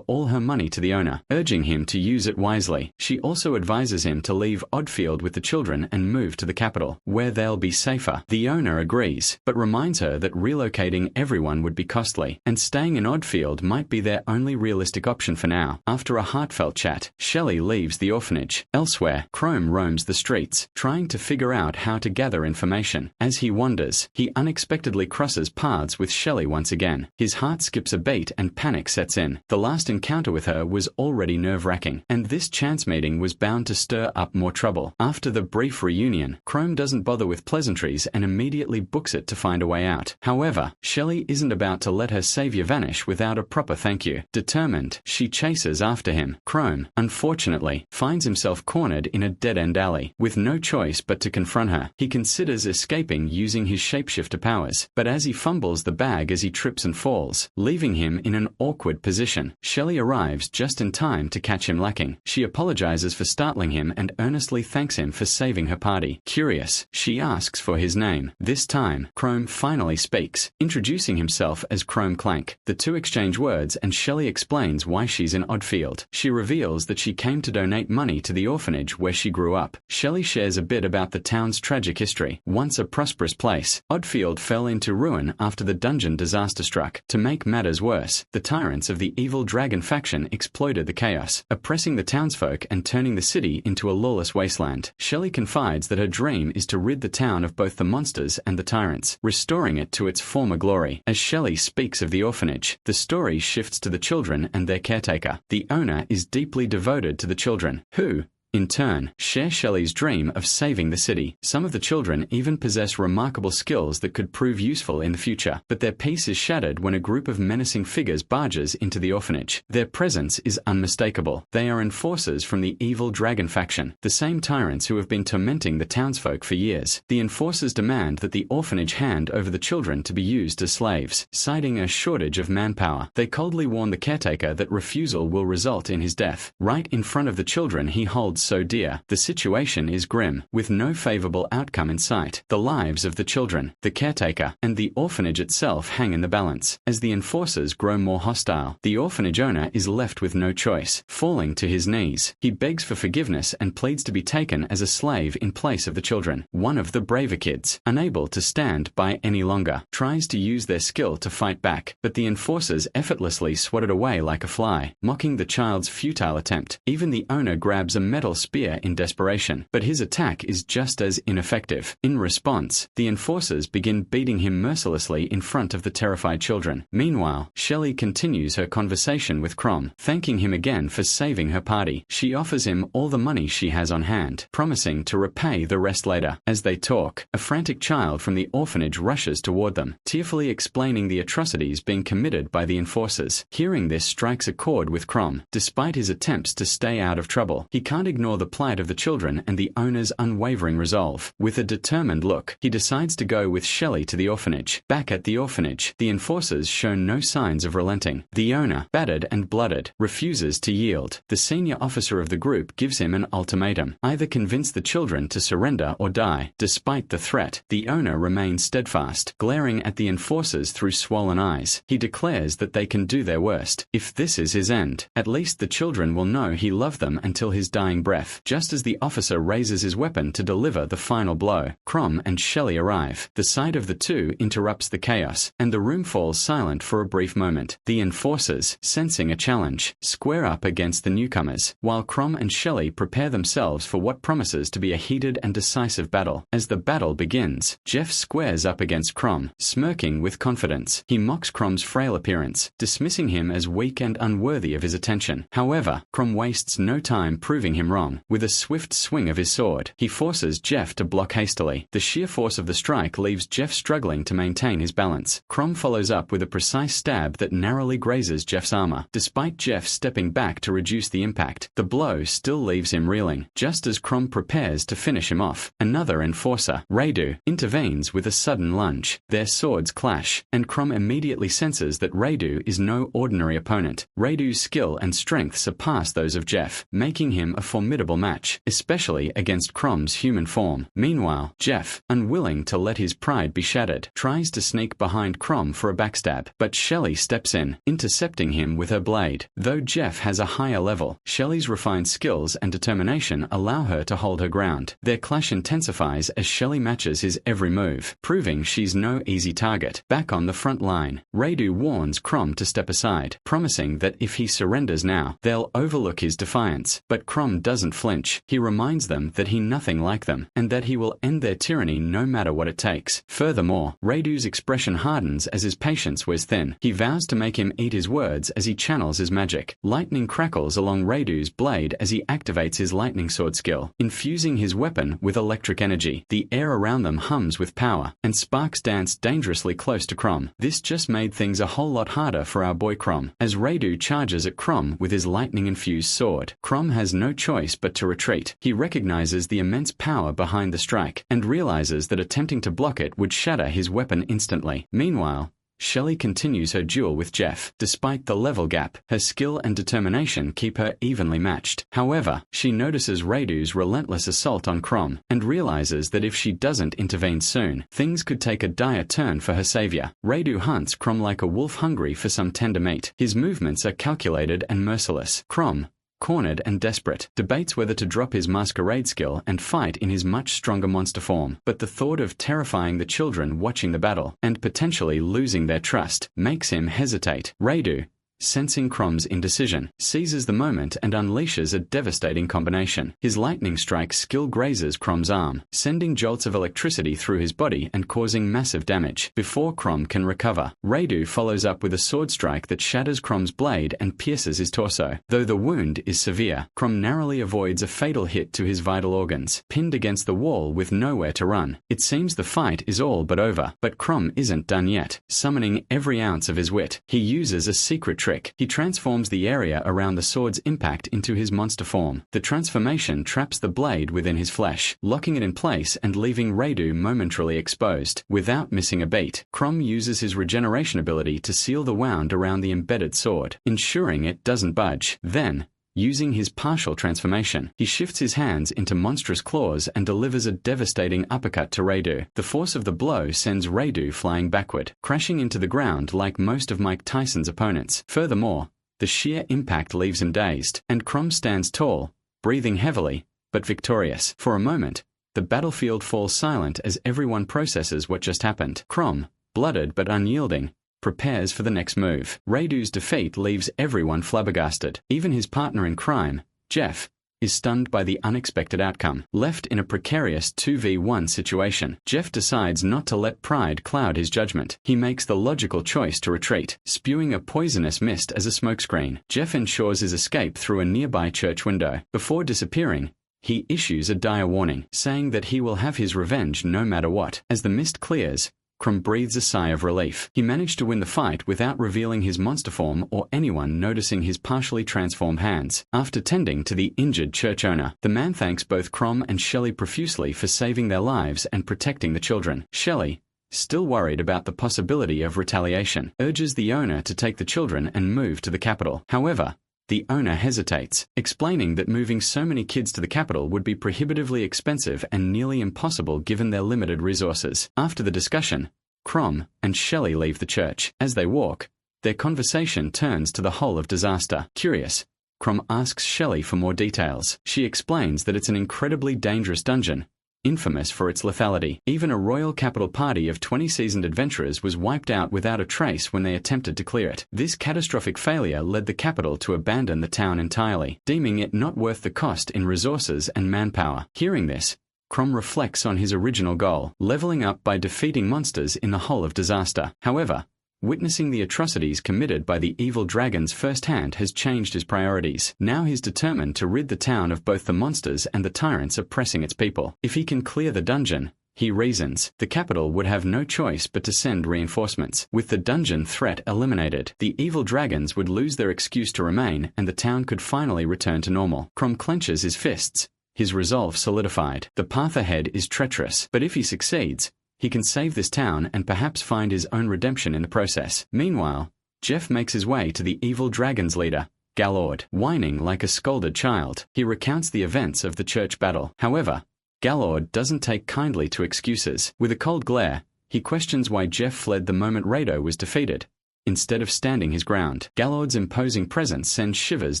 all her money to the owner, urging him to use it wisely. She also advises him to leave Oddfield with the children and move to the capital, where they'll be safer. The owner agrees, but reminds her that relocating everyone would be costly, and staying in Oddfield might be their only realistic option for now. After a heartfelt chat, Shelley leaves the orphanage. Elsewhere, Chrome roams the streets, trying to figure out how to gather information. As he wanders, he unexpectedly crosses paths with Shelley once again. His heart skips a beat and panic sets in. The last encounter with her was already nerve-wracking, and this chance meeting was bound to stir up more trouble. After the brief reunion, Chrome doesn't bother with pleasantries and immediately books it to find a way out. However, Shelley isn't about to let her savior vanish without a proper thank you. Determined, she chases after him. Chrome, unfortunately, finds himself cornered in a dead-end alley, with no choice but to confront her. He considers escaping using his shapeshifter powers, but as he fumbles the bag as he trips and falls, leaving him in an awkward position. Shelley arrives just in time to catch him lacking. She apologizes for startling him and earnestly thanks him for saving her party. Curious, she asks for his name. This time, Chrome finally speaks, introducing himself as Chrome Clank. The two exchange words and Shelley explains why she's in Oddfield. She reveals that she came to donate money to the orphanage where she grew up. Shelley shares a bit about the town's tragic history. Once a prosperous place, Oddfield fell into ruin after the dungeon disaster struck. To make matters worse, the tyrants of the Evil Dragon faction exploited the chaos, oppressing the townsfolk and turning the city into a lawless wasteland. Shelley confides that her dream is to rid the town of both the monsters and the tyrants, restoring it to its former glory. As Shelley speaks of the orphanage, the story shifts to the children and their caretaker. The owner is deeply devoted to the children, who, in turn, share Shelley's dream of saving the city. Some of the children even possess remarkable skills that could prove useful in the future, but their peace is shattered when a group of menacing figures barges into the orphanage. Their presence is unmistakable. They are enforcers from the Evil Dragon faction, the same tyrants who have been tormenting the townsfolk for years. The enforcers demand that the orphanage hand over the children to be used as slaves, citing a shortage of manpower. They coldly warn the caretaker that refusal will result in his death. Right in front of the children he holds so dear, the situation is grim, with no favorable outcome in sight. The lives of the children, the caretaker, and the orphanage itself hang in the balance. As the enforcers grow more hostile, the orphanage owner is left with no choice. Falling to his knees, he begs for forgiveness and pleads to be taken as a slave in place of the children. One of the braver kids, unable to stand by any longer, tries to use their skill to fight back, but the enforcers effortlessly swat it away like a fly, mocking the child's futile attempt. Even the owner grabs a metal spear in desperation, but his attack is just as ineffective. In response, the enforcers begin beating him mercilessly in front of the terrified children. Meanwhile, Shelley continues her conversation with Chrome, thanking him again for saving her party. She offers him all the money she has on hand, promising to repay the rest later. As they talk, a frantic child from the orphanage rushes toward them, tearfully explaining the atrocities being committed by the enforcers. Hearing this strikes a chord with Chrome. Despite his attempts to stay out of trouble, he can't ignore the plight of the children and the owner's unwavering resolve. With a determined look, he decides to go with Shelley to the orphanage. Back at the orphanage, the enforcers show no signs of relenting. The owner, battered and blooded, refuses to yield. The senior officer of the group gives him an ultimatum: either convince the children to surrender or die. Despite the threat, the owner remains steadfast, glaring at the enforcers through swollen eyes. He declares that they can do their worst. If this is his end, at least the children will know he loved them until his dying breath. breath. Just as the officer raises his weapon to deliver the final blow, Crom and Shelley arrive. The sight of the two interrupts the chaos, and the room falls silent for a brief moment. The enforcers, sensing a challenge, square up against the newcomers, while Crom and Shelley prepare themselves for what promises to be a heated and decisive battle. As the battle begins, Jeff squares up against Crom, smirking with confidence. He mocks Crom's frail appearance, dismissing him as weak and unworthy of his attention. However, Crom wastes no time proving him wrong. With a swift swing of his sword, he forces Jeff to block hastily. The sheer force of the strike leaves Jeff struggling to maintain his balance. Crom follows up with a precise stab that narrowly grazes Jeff's armor. Despite Jeff stepping back to reduce the impact, the blow still leaves him reeling. Just as Crom prepares to finish him off, another enforcer, Radu, intervenes with a sudden lunge. Their swords clash, and Crom immediately senses that Radu is no ordinary opponent. Radu's skill and strength surpass those of Jeff, making him a formidable match, especially against Crom's human form. Meanwhile, Jeff, unwilling to let his pride be shattered, tries to sneak behind Crom for a backstab, but Shelley steps in, intercepting him with her blade. Though Jeff has a higher level, Shelley's refined skills and determination allow her to hold her ground. Their clash intensifies as Shelley matches his every move, proving she's no easy target. Back on the front line, Radu warns Crom to step aside, promising that if he surrenders now, they'll overlook his defiance. But Crom doesn't flinch. He reminds them that he's nothing like them, and that he will end their tyranny no matter what it takes. Furthermore, Radu's expression hardens as his patience wears thin. He vows to make him eat his words as he channels his magic. Lightning crackles along Radu's blade as he activates his lightning sword skill, infusing his weapon with electric energy. The air around them hums with power, and sparks dance dangerously close to Crom. This just made things a whole lot harder for our boy Crom. As Radu charges at Crom with his lightning-infused sword, Crom has no choice but to retreat. He recognizes the immense power behind the strike, and realizes that attempting to block it would shatter his weapon instantly. Meanwhile, Shelley continues her duel with Jeff. Despite the level gap, her skill and determination keep her evenly matched. However, she notices Radu's relentless assault on Crom, and realizes that if she doesn't intervene soon, things could take a dire turn for her savior. Radu hunts Crom like a wolf hungry for some tender meat. His movements are calculated and merciless. Crom, cornered and desperate, debates whether to drop his masquerade skill and fight in his much stronger monster form. But the thought of terrifying the children watching the battle, and potentially losing their trust, makes him hesitate. Radu, sensing Crom's indecision, seizes the moment and unleashes a devastating combination. His lightning strike skill grazes Crom's arm, sending jolts of electricity through his body and causing massive damage. Before Crom can recover, Radu follows up with a sword strike that shatters Crom's blade and pierces his torso. Though the wound is severe, Crom narrowly avoids a fatal hit to his vital organs, pinned against the wall with nowhere to run. It seems the fight is all but over, but Crom isn't done yet. Summoning every ounce of his wit, he uses a secret trick. He transforms the area around the sword's impact into his monster form. The transformation traps the blade within his flesh, locking it in place and leaving Radu momentarily exposed. Without missing a beat, Crom uses his regeneration ability to seal the wound around the embedded sword, ensuring it doesn't budge. Then, using his partial transformation, he shifts his hands into monstrous claws and delivers a devastating uppercut to Radu. The force of the blow sends Radu flying backward, crashing into the ground like most of Mike Tyson's opponents. Furthermore, the sheer impact leaves him dazed, and Crom stands tall, breathing heavily, but victorious. For a moment, the battlefield falls silent as everyone processes what just happened. Crom, blooded but unyielding, prepares for the next move. Radu's defeat leaves everyone flabbergasted. Even his partner in crime, Jeff, is stunned by the unexpected outcome. Left in a precarious 2v1 situation, Jeff decides not to let pride cloud his judgment. He makes the logical choice to retreat, spewing a poisonous mist as a smokescreen. Jeff ensures his escape through a nearby church window. Before disappearing, he issues a dire warning, saying that he will have his revenge no matter what. As the mist clears, Crom breathes a sigh of relief. He managed to win the fight without revealing his monster form or anyone noticing his partially transformed hands. After tending to the injured church owner, the man thanks both Crom and Shelley profusely for saving their lives and protecting the children. Shelley, still worried about the possibility of retaliation, urges the owner to take the children and move to the capital. However, the owner hesitates, explaining that moving so many kids to the capital would be prohibitively expensive and nearly impossible given their limited resources. After the discussion, Crom and Shelley leave the church. As they walk, their conversation turns to the whole of disaster. Curious, Crom asks Shelley for more details. She explains that it's an incredibly dangerous dungeon, infamous for its lethality. Even a royal capital party of 20 seasoned adventurers was wiped out without a trace when they attempted to clear it. This catastrophic failure led the capital to abandon the town entirely, deeming it not worth the cost in resources and manpower. Hearing this, Crom reflects on his original goal, leveling up by defeating monsters in the Hole of Disaster. However, witnessing the atrocities committed by the evil dragons firsthand has changed his priorities. Now he's determined to rid the town of both the monsters and the tyrants oppressing its people. If he can clear the dungeon, he reasons, the capital would have no choice but to send reinforcements. With the dungeon threat eliminated, the evil dragons would lose their excuse to remain and the town could finally return to normal. Crom clenches his fists, his resolve solidified. The path ahead is treacherous, but if he succeeds, he can save this town and perhaps find his own redemption in the process. Meanwhile, Jeff makes his way to the evil dragon's leader, Galord. Whining like a scolded child, he recounts the events of the church battle. However, Galord doesn't take kindly to excuses. With a cold glare, he questions why Jeff fled the moment Rado was defeated, instead of standing his ground. Galord's imposing presence sends shivers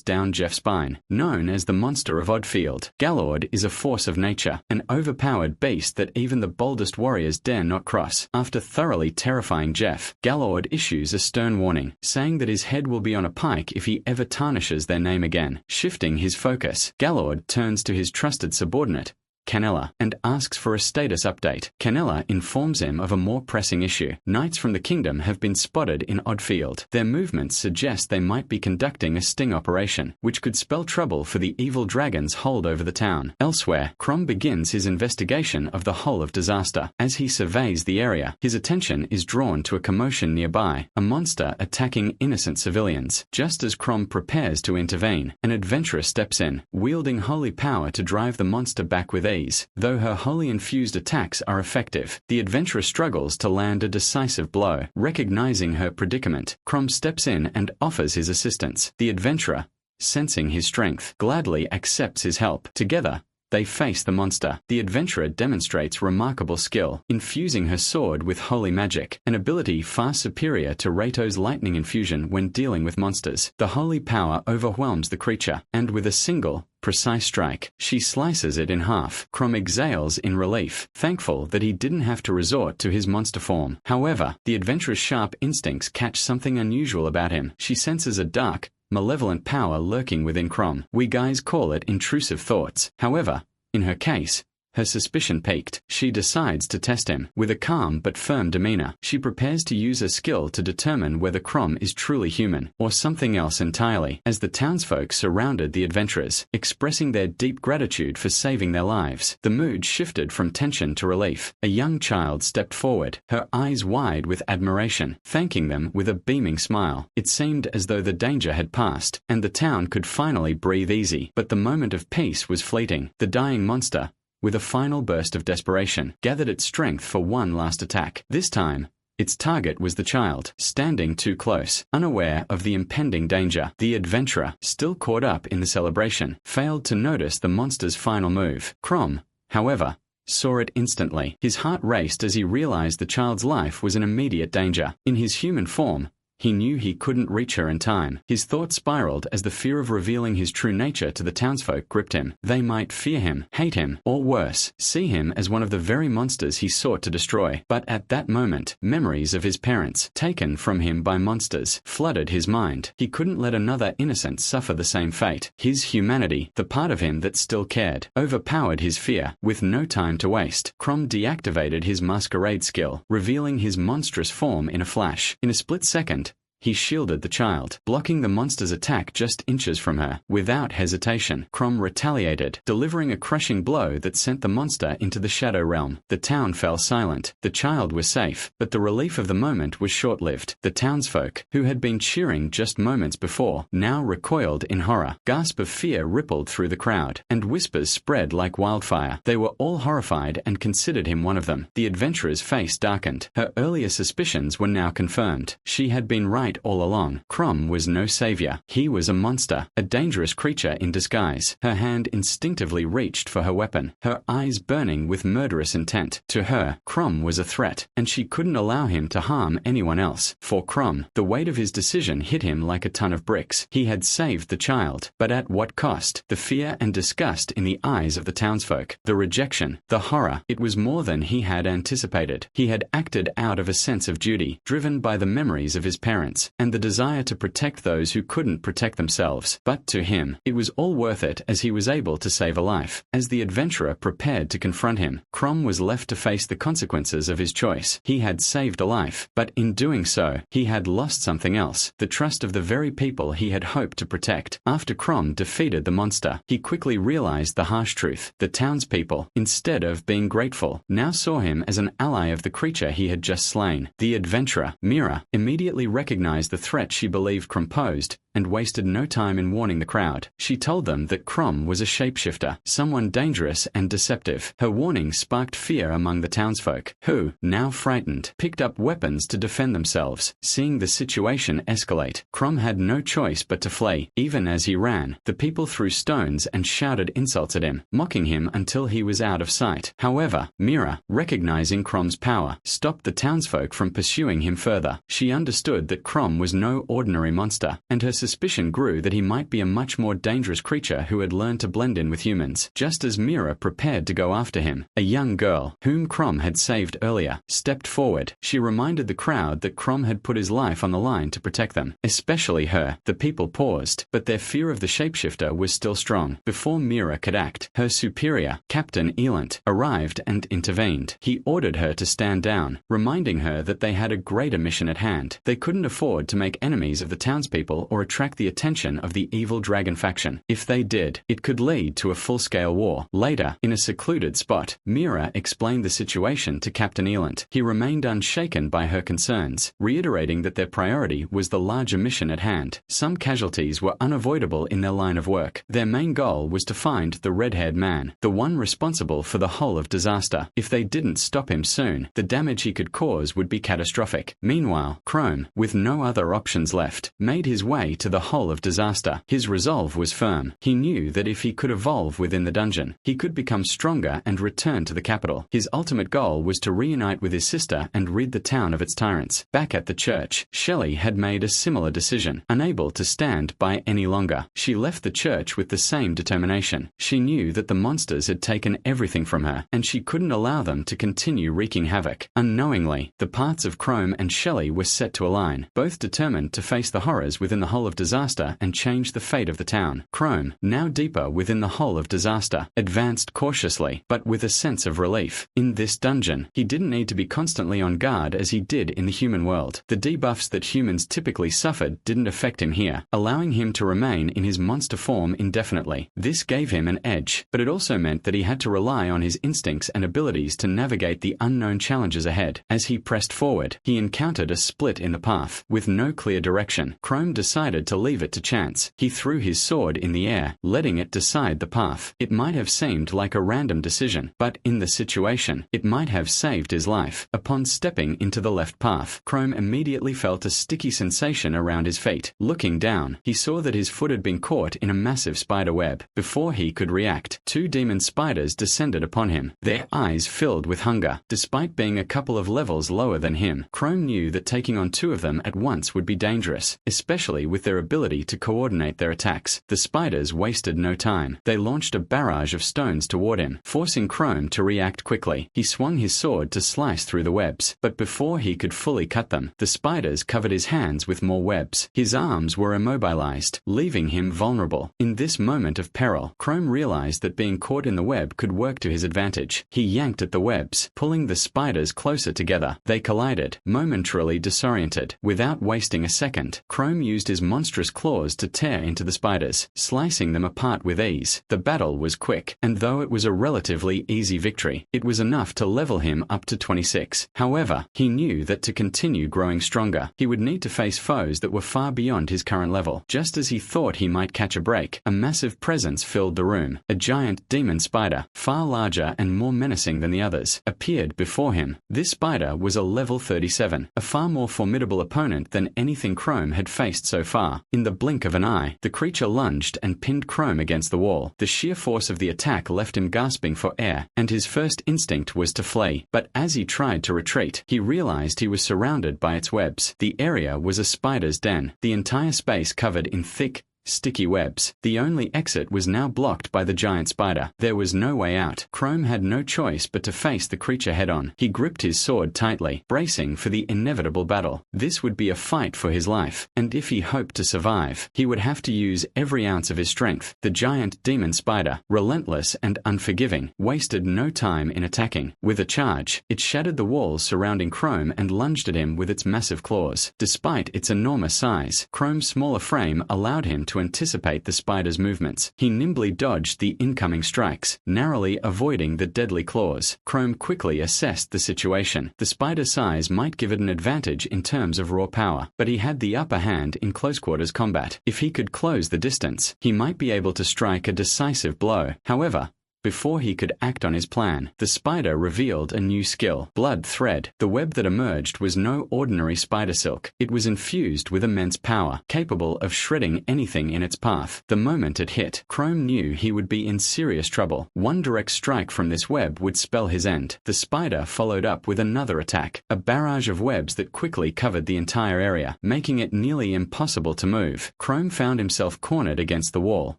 down Jeff's spine. Known as the Monster of Oddfield, Galord is a force of nature, an overpowered beast that even the boldest warriors dare not cross. After thoroughly terrifying Jeff, Galord issues a stern warning, saying that his head will be on a pike if he ever tarnishes their name again. Shifting his focus, Galord turns to his trusted subordinate, Canella, and asks for a status update. Canella informs him of a more pressing issue. Knights from the kingdom have been spotted in Oddfield. Their movements suggest they might be conducting a sting operation, which could spell trouble for the evil dragon's hold over the town. Elsewhere, Crom begins his investigation of the Hole of Disaster. As he surveys the area, his attention is drawn to a commotion nearby, a monster attacking innocent civilians. Just as Crom prepares to intervene, an adventurer steps in, wielding holy power to drive the monster back with ease. Though her holy infused attacks are effective, the adventurer struggles to land a decisive blow. Recognizing her predicament, Crom steps in and offers his assistance. The adventurer, sensing his strength, gladly accepts his help. Together, they face the monster. The adventurer demonstrates remarkable skill, infusing her sword with holy magic, an ability far superior to Rato's lightning infusion when dealing with monsters. The holy power overwhelms the creature, and with a single, precise strike, she slices it in half. Crom exhales in relief, thankful that he didn't have to resort to his monster form. However, the adventurer's sharp instincts catch something unusual about him. She senses a dark, malevolent power lurking within Crom. We guys call it intrusive thoughts. However, in her case, her suspicion piqued. She decides to test him. With a calm but firm demeanor, she prepares to use her skill to determine whether Crom is truly human, or something else entirely. As the townsfolk surrounded the adventurers, expressing their deep gratitude for saving their lives, the mood shifted from tension to relief. A young child stepped forward, her eyes wide with admiration, thanking them with a beaming smile. It seemed as though the danger had passed, and the town could finally breathe easy. But the moment of peace was fleeting. The dying monster, with a final burst of desperation, gathered its strength for one last attack. This time, its target was the child, standing too close, unaware of the impending danger. The adventurer, still caught up in the celebration, failed to notice the monster's final move. Crom, however, saw it instantly. His heart raced as he realized the child's life was in immediate danger. In his human form, he knew he couldn't reach her in time. His thoughts spiraled as the fear of revealing his true nature to the townsfolk gripped him. They might fear him, hate him, or worse, see him as one of the very monsters he sought to destroy. But at that moment, memories of his parents, taken from him by monsters, flooded his mind. He couldn't let another innocent suffer the same fate. His humanity, the part of him that still cared, overpowered his fear. With no time to waste, Crom deactivated his masquerade skill, revealing his monstrous form in a flash. In a split second, he shielded the child, blocking the monster's attack just inches from her. Without hesitation, Crom retaliated, delivering a crushing blow that sent the monster into the shadow realm. The town fell silent. The child was safe, but the relief of the moment was short-lived. The townsfolk, who had been cheering just moments before, now recoiled in horror. Gasp of fear rippled through the crowd, and whispers spread like wildfire. They were all horrified and considered him one of them. The adventurer's face darkened. Her earlier suspicions were now confirmed. She had been right right all along. Crom was no savior. He was a monster, a dangerous creature in disguise. Her hand instinctively reached for her weapon, her eyes burning with murderous intent. To her, Crom was a threat, and she couldn't allow him to harm anyone else. For Crom, the weight of his decision hit him like a ton of bricks. He had saved the child, but at what cost? The fear and disgust in the eyes of the townsfolk, the rejection, the horror. It was more than he had anticipated. He had acted out of a sense of duty, driven by the memories of his parents, and the desire to protect those who couldn't protect themselves. But to him, it was all worth it as he was able to save a life. As the adventurer prepared to confront him, Crom was left to face the consequences of his choice. He had saved a life, but in doing so, he had lost something else, the trust of the very people he had hoped to protect. After Crom defeated the monster, he quickly realized the harsh truth. The townspeople, instead of being grateful, now saw him as an ally of the creature he had just slain. The adventurer, Mira, immediately recognized the threat she believed Crom posed, and wasted no time in warning the crowd. She told them that Crom was a shapeshifter, someone dangerous and deceptive. Her warning sparked fear among the townsfolk, who, now frightened, picked up weapons to defend themselves. Seeing the situation escalate, Crom had no choice but to flee. Even as he ran, the people threw stones and shouted insults at him, mocking him until he was out of sight. However, Mira, recognizing Crom's power, stopped the townsfolk from pursuing him further. She understood that Crom was no ordinary monster, and her suspicion grew that he might be a much more dangerous creature who had learned to blend in with humans. Just as Mira prepared to go after him, a young girl, whom Crom had saved earlier, stepped forward. She reminded the crowd that Crom had put his life on the line to protect them. Especially her. The people paused, but their fear of the shapeshifter was still strong. Before Mira could act, her superior, Captain Elant, arrived and intervened. He ordered her to stand down, reminding her that they had a greater mission at hand. They couldn't afford to make enemies of the townspeople or attract the attention of the evil dragon faction. If they did, it could lead to a full-scale war. Later, in a secluded spot, Mira explained the situation to Captain Elant. He remained unshaken by her concerns, reiterating that their priority was the larger mission at hand. Some casualties were unavoidable in their line of work. Their main goal was to find the red-haired man, the one responsible for the whole of disaster. If they didn't stop him soon, the damage he could cause would be catastrophic. Meanwhile, Crom, with no other options left, made his way to the whole of disaster. His resolve was firm. He knew that if he could evolve within the dungeon, he could become stronger and return to the capital. His ultimate goal was to reunite with his sister and rid the town of its tyrants. Back at the church, Shelley had made a similar decision. Unable to stand by any longer, she left the church with the same determination. She knew that the monsters had taken everything from her, and she couldn't allow them to continue wreaking havoc. Unknowingly, the paths of Crom and Shelley were set to align, both determined to face the horrors within the whole of disaster and change the fate of the town. Crom, now deeper within the whole of disaster, advanced cautiously, but with a sense of relief. In this dungeon, he didn't need to be constantly on guard as he did in the human world. The debuffs that humans typically suffered didn't affect him here, allowing him to remain in his monster form indefinitely. This gave him an edge, but it also meant that he had to rely on his instincts and abilities to navigate the unknown challenges ahead. As he pressed forward, he encountered a split in the path. With no clear direction, Crom decided to leave it to chance. He threw his sword in the air, letting it decide the path. It might have seemed like a random decision, but in the situation, it might have saved his life. Upon stepping into the left path, Crom immediately felt a sticky sensation around his feet. Looking down, he saw that his foot had been caught in a massive spider web. Before he could react, two demon spiders descended upon him, their eyes filled with hunger. Despite being a couple of levels lower than him, Crom knew that taking on two of them at once would be dangerous, especially with their ability to coordinate their attacks. The spiders wasted no time. They launched a barrage of stones toward him, forcing Crom to react quickly. He swung his sword to slice through the webs, but before he could fully cut them, the spiders covered his hands with more webs. His arms were immobilized, leaving him vulnerable. In this moment of peril, Crom realized that being caught in the web could work to his advantage. He yanked at the webs, pulling the spiders closer together. They collided, momentarily disoriented. Without wasting a second, Crom used his monster monstrous claws to tear into the spiders, slicing them apart with ease. The battle was quick, and though it was a relatively easy victory, it was enough to level him up to 26. However, he knew that to continue growing stronger, he would need to face foes that were far beyond his current level. Just as he thought he might catch a break, a massive presence filled the room. A giant demon spider, far larger and more menacing than the others, appeared before him. This spider was a level 37, a far more formidable opponent than anything Chrome had faced so far. In the blink of an eye, the creature lunged and pinned Chrome against the wall. The sheer force of the attack left him gasping for air, and his first instinct was to flee. But as he tried to retreat, he realized he was surrounded by its webs. The area was a spider's den, the entire space covered in thick, sticky webs. The only exit was now blocked by the giant spider. There was no way out. Chrome had no choice but to face the creature head-on. He gripped his sword tightly, bracing for the inevitable battle. This would be a fight for his life, and if he hoped to survive, he would have to use every ounce of his strength. The giant demon spider, relentless and unforgiving, wasted no time in attacking. With a charge, it shattered the walls surrounding Chrome and lunged at him with its massive claws. Despite its enormous size, Chrome's smaller frame allowed him to anticipate the spider's movements. He nimbly dodged the incoming strikes, narrowly avoiding the deadly claws. Chrome quickly assessed the situation. The spider's size might give it an advantage in terms of raw power, but he had the upper hand in close-quarters combat. If he could close the distance, he might be able to strike a decisive blow. However, before he could act on his plan, the spider revealed a new skill, blood thread. The web that emerged was no ordinary spider silk. It was infused with immense power, capable of shredding anything in its path. The moment it hit, Chrome knew he would be in serious trouble. One direct strike from this web would spell his end. The spider followed up with another attack, a barrage of webs that quickly covered the entire area, making it nearly impossible to move. Chrome found himself cornered against the wall,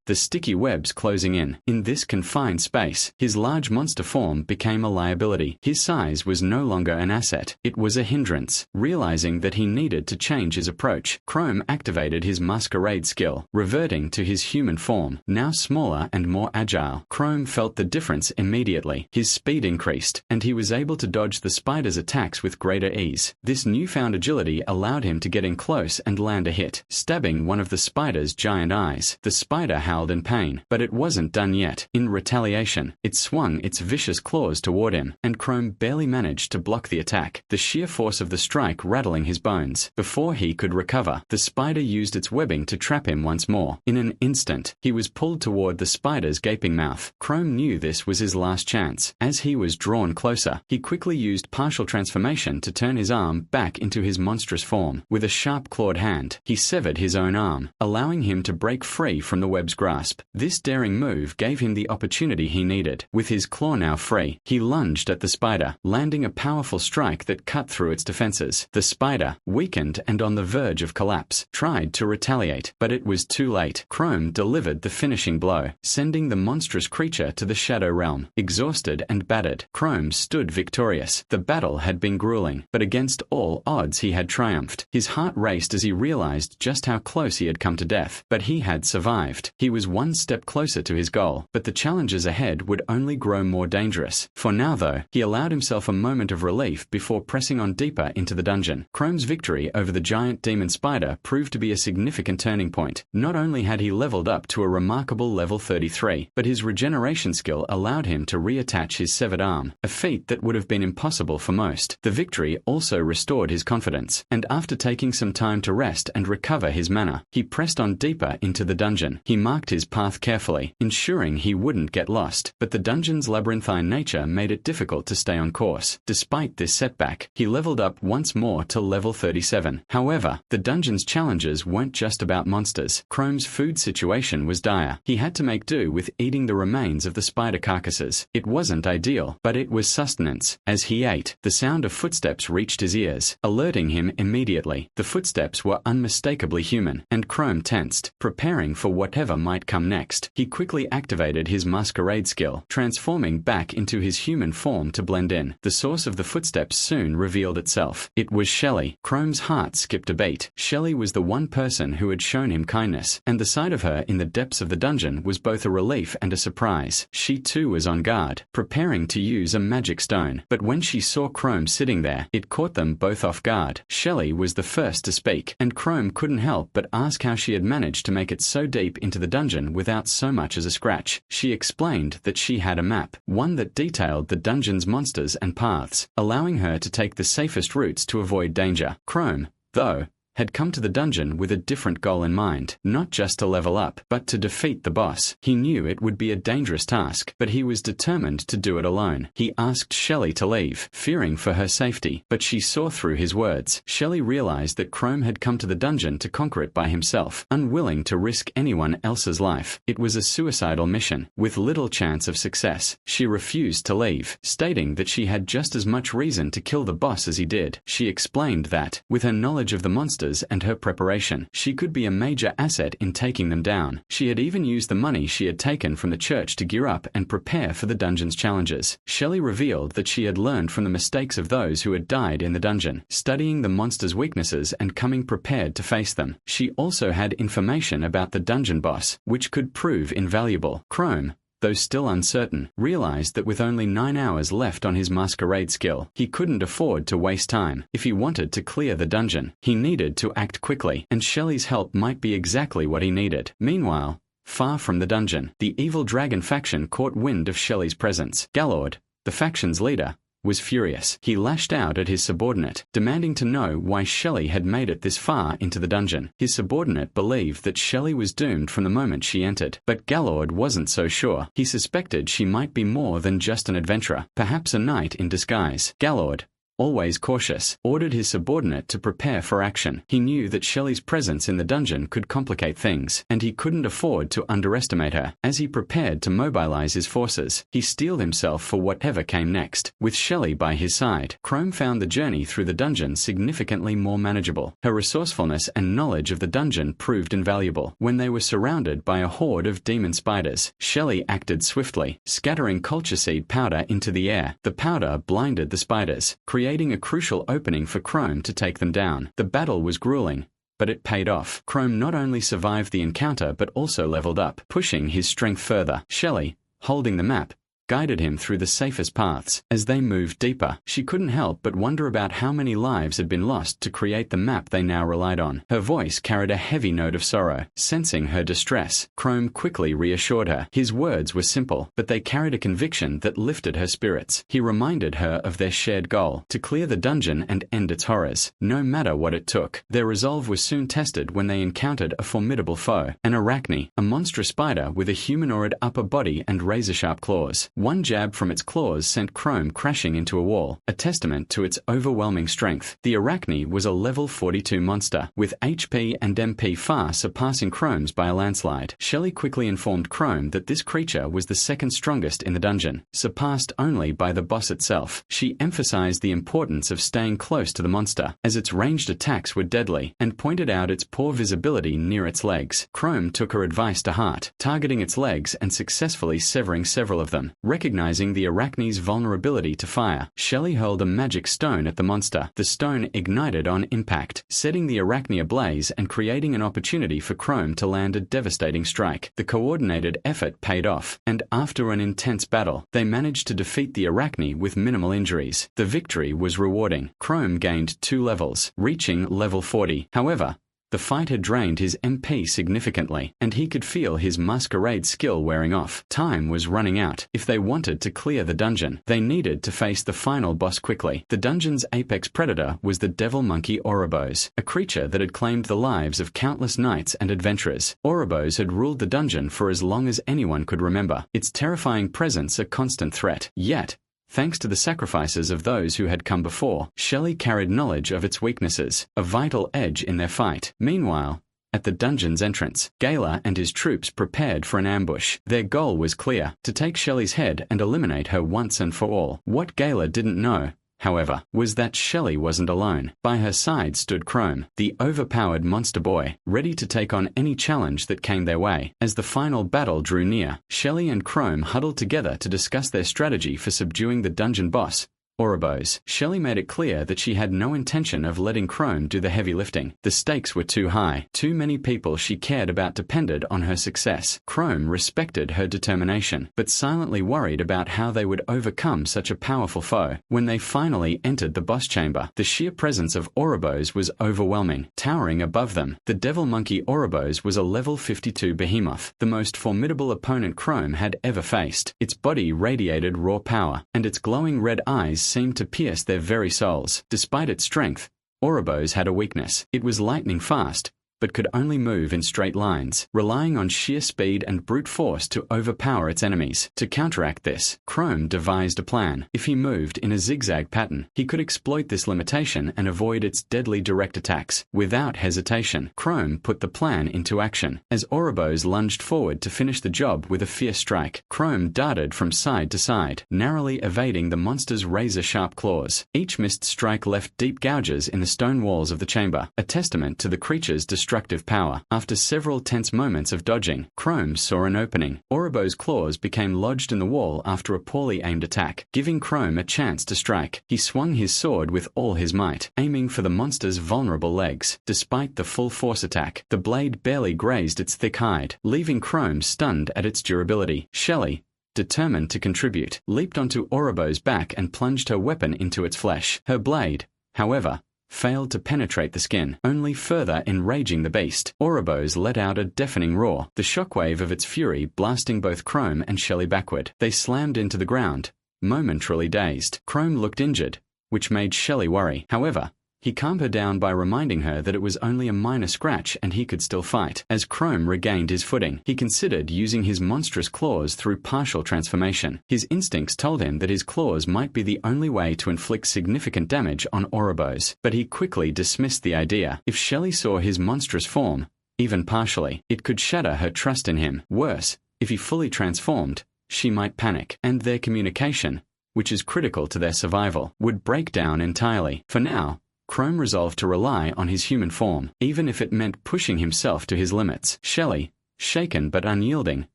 the sticky webs closing in. In this confined space, his large monster form became a liability. His size was no longer an asset, it was a hindrance. Realizing that he needed to change his approach, Chrome activated his masquerade skill, reverting to his human form. Now smaller and more agile, Chrome felt the difference immediately. His speed increased, and he was able to dodge the spider's attacks with greater ease. This newfound agility allowed him to get in close and land a hit, stabbing one of the spider's giant eyes. The spider howled in pain, but it wasn't done yet. In retaliation, it swung its vicious claws toward him, and Chrome barely managed to block the attack, the sheer force of the strike rattling his bones. Before he could recover, the spider used its webbing to trap him once more. In an instant, he was pulled toward the spider's gaping mouth. Chrome knew this was his last chance. As he was drawn closer, he quickly used partial transformation to turn his arm back into his monstrous form. With a sharp clawed hand, he severed his own arm, allowing him to break free from the web's grasp. This daring move gave him the opportunity he needed. With his claw now free, he lunged at the spider, landing a powerful strike that cut through its defenses. The spider, weakened and on the verge of collapse, tried to retaliate, but it was too late. Chrome delivered the finishing blow, sending the monstrous creature to the shadow realm. Exhausted and battered, Chrome stood victorious. The battle had been grueling, but against all odds he had triumphed. His heart raced as he realized just how close he had come to death, but he had survived. He was one step closer to his goal, but the challenges ahead would only grow more dangerous. For now, though, he allowed himself a moment of relief before pressing on deeper into the dungeon. Chrome's victory over the giant demon spider proved to be a significant turning point. Not only had he leveled up to a remarkable level 33, but his regeneration skill allowed him to reattach his severed arm, a feat that would have been impossible for most. The victory also restored his confidence, and after taking some time to rest and recover his mana, he pressed on deeper into the dungeon. He marked his path carefully, ensuring he wouldn't get lost, but the dungeon's labyrinthine nature made it difficult to stay on course. Despite this setback, he leveled up once more to level 37. However, the dungeon's challenges weren't just about monsters. Chrome's food situation was dire. He had to make do with eating the remains of the spider carcasses. It wasn't ideal, but it was sustenance. As he ate, the sound of footsteps reached his ears, alerting him immediately. The footsteps were unmistakably human, and Chrome tensed, preparing for whatever might come next. He quickly activated his masquerade masquerade skill, transforming back into his human form to blend in. The source of the footsteps soon revealed itself. It was Shelley. Chrome's heart skipped a beat. Shelley was the one person who had shown him kindness, and the sight of her in the depths of the dungeon was both a relief and a surprise. She too was on guard, preparing to use a magic stone. But when she saw Chrome sitting there, it caught them both off guard. Shelley was the first to speak, and Chrome couldn't help but ask how she had managed to make it so deep into the dungeon without so much as a scratch. She explained that she had a map, one that detailed the dungeon's monsters and paths, allowing her to take the safest routes to avoid danger. Chrome, though, had come to the dungeon with a different goal in mind, not just to level up, but to defeat the boss. He knew it would be a dangerous task, but he was determined to do it alone. He asked Shelley to leave, fearing for her safety, but she saw through his words. Shelley realized that Chrome had come to the dungeon to conquer it by himself, unwilling to risk anyone else's life. It was a suicidal mission, with little chance of success. She refused to leave, stating that she had just as much reason to kill the boss as he did. She explained that, with her knowledge of the monster and her preparation, she could be a major asset in taking them down. She had even used the money she had taken from the church to gear up and prepare for the dungeon's challenges. Shelley revealed that she had learned from the mistakes of those who had died in the dungeon, studying the monster's weaknesses and coming prepared to face them. She also had information about the dungeon boss, which could prove invaluable. Chrome, though still uncertain, realized that with only 9 hours left on his masquerade skill, he couldn't afford to waste time. If he wanted to clear the dungeon, he needed to act quickly, and Shelley's help might be exactly what he needed. Meanwhile, far from the dungeon, the evil dragon faction caught wind of Shelley's presence. Gallord, the faction's leader, was furious. He lashed out at his subordinate, demanding to know why Shelley had made it this far into the dungeon. His subordinate believed that Shelley was doomed from the moment she entered, but Gallord wasn't so sure. He suspected she might be more than just an adventurer, perhaps a knight in disguise. Gallord, always cautious, ordered his subordinate to prepare for action. He knew that Shelley's presence in the dungeon could complicate things, and he couldn't afford to underestimate her. As he prepared to mobilize his forces, he steeled himself for whatever came next. With Shelley by his side, Chrome found the journey through the dungeon significantly more manageable. Her resourcefulness and knowledge of the dungeon proved invaluable. When they were surrounded by a horde of demon spiders, Shelley acted swiftly, scattering culture seed powder into the air. The powder blinded the spiders, creating a crucial opening for Chrome to take them down. The battle was grueling, but it paid off. Chrome not only survived the encounter but also leveled up, pushing his strength further. Shelley, holding the map, guided him through the safest paths. As they moved deeper, she couldn't help but wonder about how many lives had been lost to create the map they now relied on. Her voice carried a heavy note of sorrow. Sensing her distress, Chrome quickly reassured her. His words were simple, but they carried a conviction that lifted her spirits. He reminded her of their shared goal, to clear the dungeon and end its horrors, no matter what it took. Their resolve was soon tested when they encountered a formidable foe, an arachne, a monstrous spider with a humanoid upper body and razor-sharp claws. One jab from its claws sent Chrome crashing into a wall, a testament to its overwhelming strength. The arachne was a level 42 monster, with HP and MP far surpassing Chrome's by a landslide. Shelley quickly informed Chrome that this creature was the second strongest in the dungeon, surpassed only by the boss itself. She emphasized the importance of staying close to the monster, as its ranged attacks were deadly, and pointed out its poor visibility near its legs. Chrome took her advice to heart, targeting its legs and successfully severing several of them. Recognizing the arachne's vulnerability to fire, Shelley hurled a magic stone at the monster. The stone ignited on impact, setting the arachne ablaze and creating an opportunity for Chrome to land a devastating strike. The coordinated effort paid off, and after an intense battle, they managed to defeat the arachne with minimal injuries. The victory was rewarding. Chrome gained 2 levels, reaching level 40. However, the fight had drained his MP significantly, and he could feel his masquerade skill wearing off. Time was running out. If they wanted to clear the dungeon, they needed to face the final boss quickly. The dungeon's apex predator was the devil monkey Ouroboros, a creature that had claimed the lives of countless knights and adventurers. Ouroboros had ruled the dungeon for as long as anyone could remember, its terrifying presence a constant threat. Yet, thanks to the sacrifices of those who had come before, Shelley carried knowledge of its weaknesses, a vital edge in their fight. Meanwhile, at the dungeon's entrance, Gala and his troops prepared for an ambush. Their goal was clear, to take Shelley's head and eliminate her once and for all. What Gala didn't know, however, was that Shelley wasn't alone. By her side stood Chrome, the overpowered monster boy, ready to take on any challenge that came their way. As the final battle drew near, Shelley and Chrome huddled together to discuss their strategy for subduing the dungeon boss, Ouroboros. Shelley made it clear that she had no intention of letting Chrome do the heavy lifting. The stakes were too high. Too many people she cared about depended on her success. Chrome respected her determination, but silently worried about how they would overcome such a powerful foe. When they finally entered the boss chamber, the sheer presence of Ouroboros was overwhelming. Towering above them, the devil monkey Ouroboros was a level 52 behemoth, the most formidable opponent Chrome had ever faced. Its body radiated raw power, and its glowing red eyes seemed to pierce their very souls. Despite its strength, Ouroboros had a weakness. It was lightning fast, but could only move in straight lines, relying on sheer speed and brute force to overpower its enemies. To counteract this, Chrome devised a plan. If he moved in a zigzag pattern, he could exploit this limitation and avoid its deadly direct attacks. Without hesitation, Chrome put the plan into action. As Ouroboros lunged forward to finish the job with a fierce strike, Chrome darted from side to side, narrowly evading the monster's razor-sharp claws. Each missed strike left deep gouges in the stone walls of the chamber, a testament to the creature's destructive power. After several tense moments of dodging, Chrome saw an opening. Ouroboros' claws became lodged in the wall after a poorly aimed attack, giving Chrome a chance to strike. He swung his sword with all his might, aiming for the monster's vulnerable legs. Despite the full force attack, the blade barely grazed its thick hide, leaving Chrome stunned at its durability. Shelley, determined to contribute, leaped onto Ouroboros' back and plunged her weapon into its flesh. Her blade, however, failed to penetrate the skin, only further enraging the beast. Ouroboros let out a deafening roar, the shockwave of its fury blasting both Chrome and Shelley backward. They slammed into the ground, momentarily dazed. Chrome looked injured, which made Shelley worry. However, he calmed her down by reminding her that it was only a minor scratch and he could still fight. As Chrome regained his footing, he considered using his monstrous claws through partial transformation. His instincts told him that his claws might be the only way to inflict significant damage on Ouroboros, but he quickly dismissed the idea. If Shelley saw his monstrous form, even partially, it could shatter her trust in him. Worse, if he fully transformed, she might panic, and their communication, which is critical to their survival, would break down entirely. For now, Chrome resolved to rely on his human form, even if it meant pushing himself to his limits. Shelley, shaken but unyielding,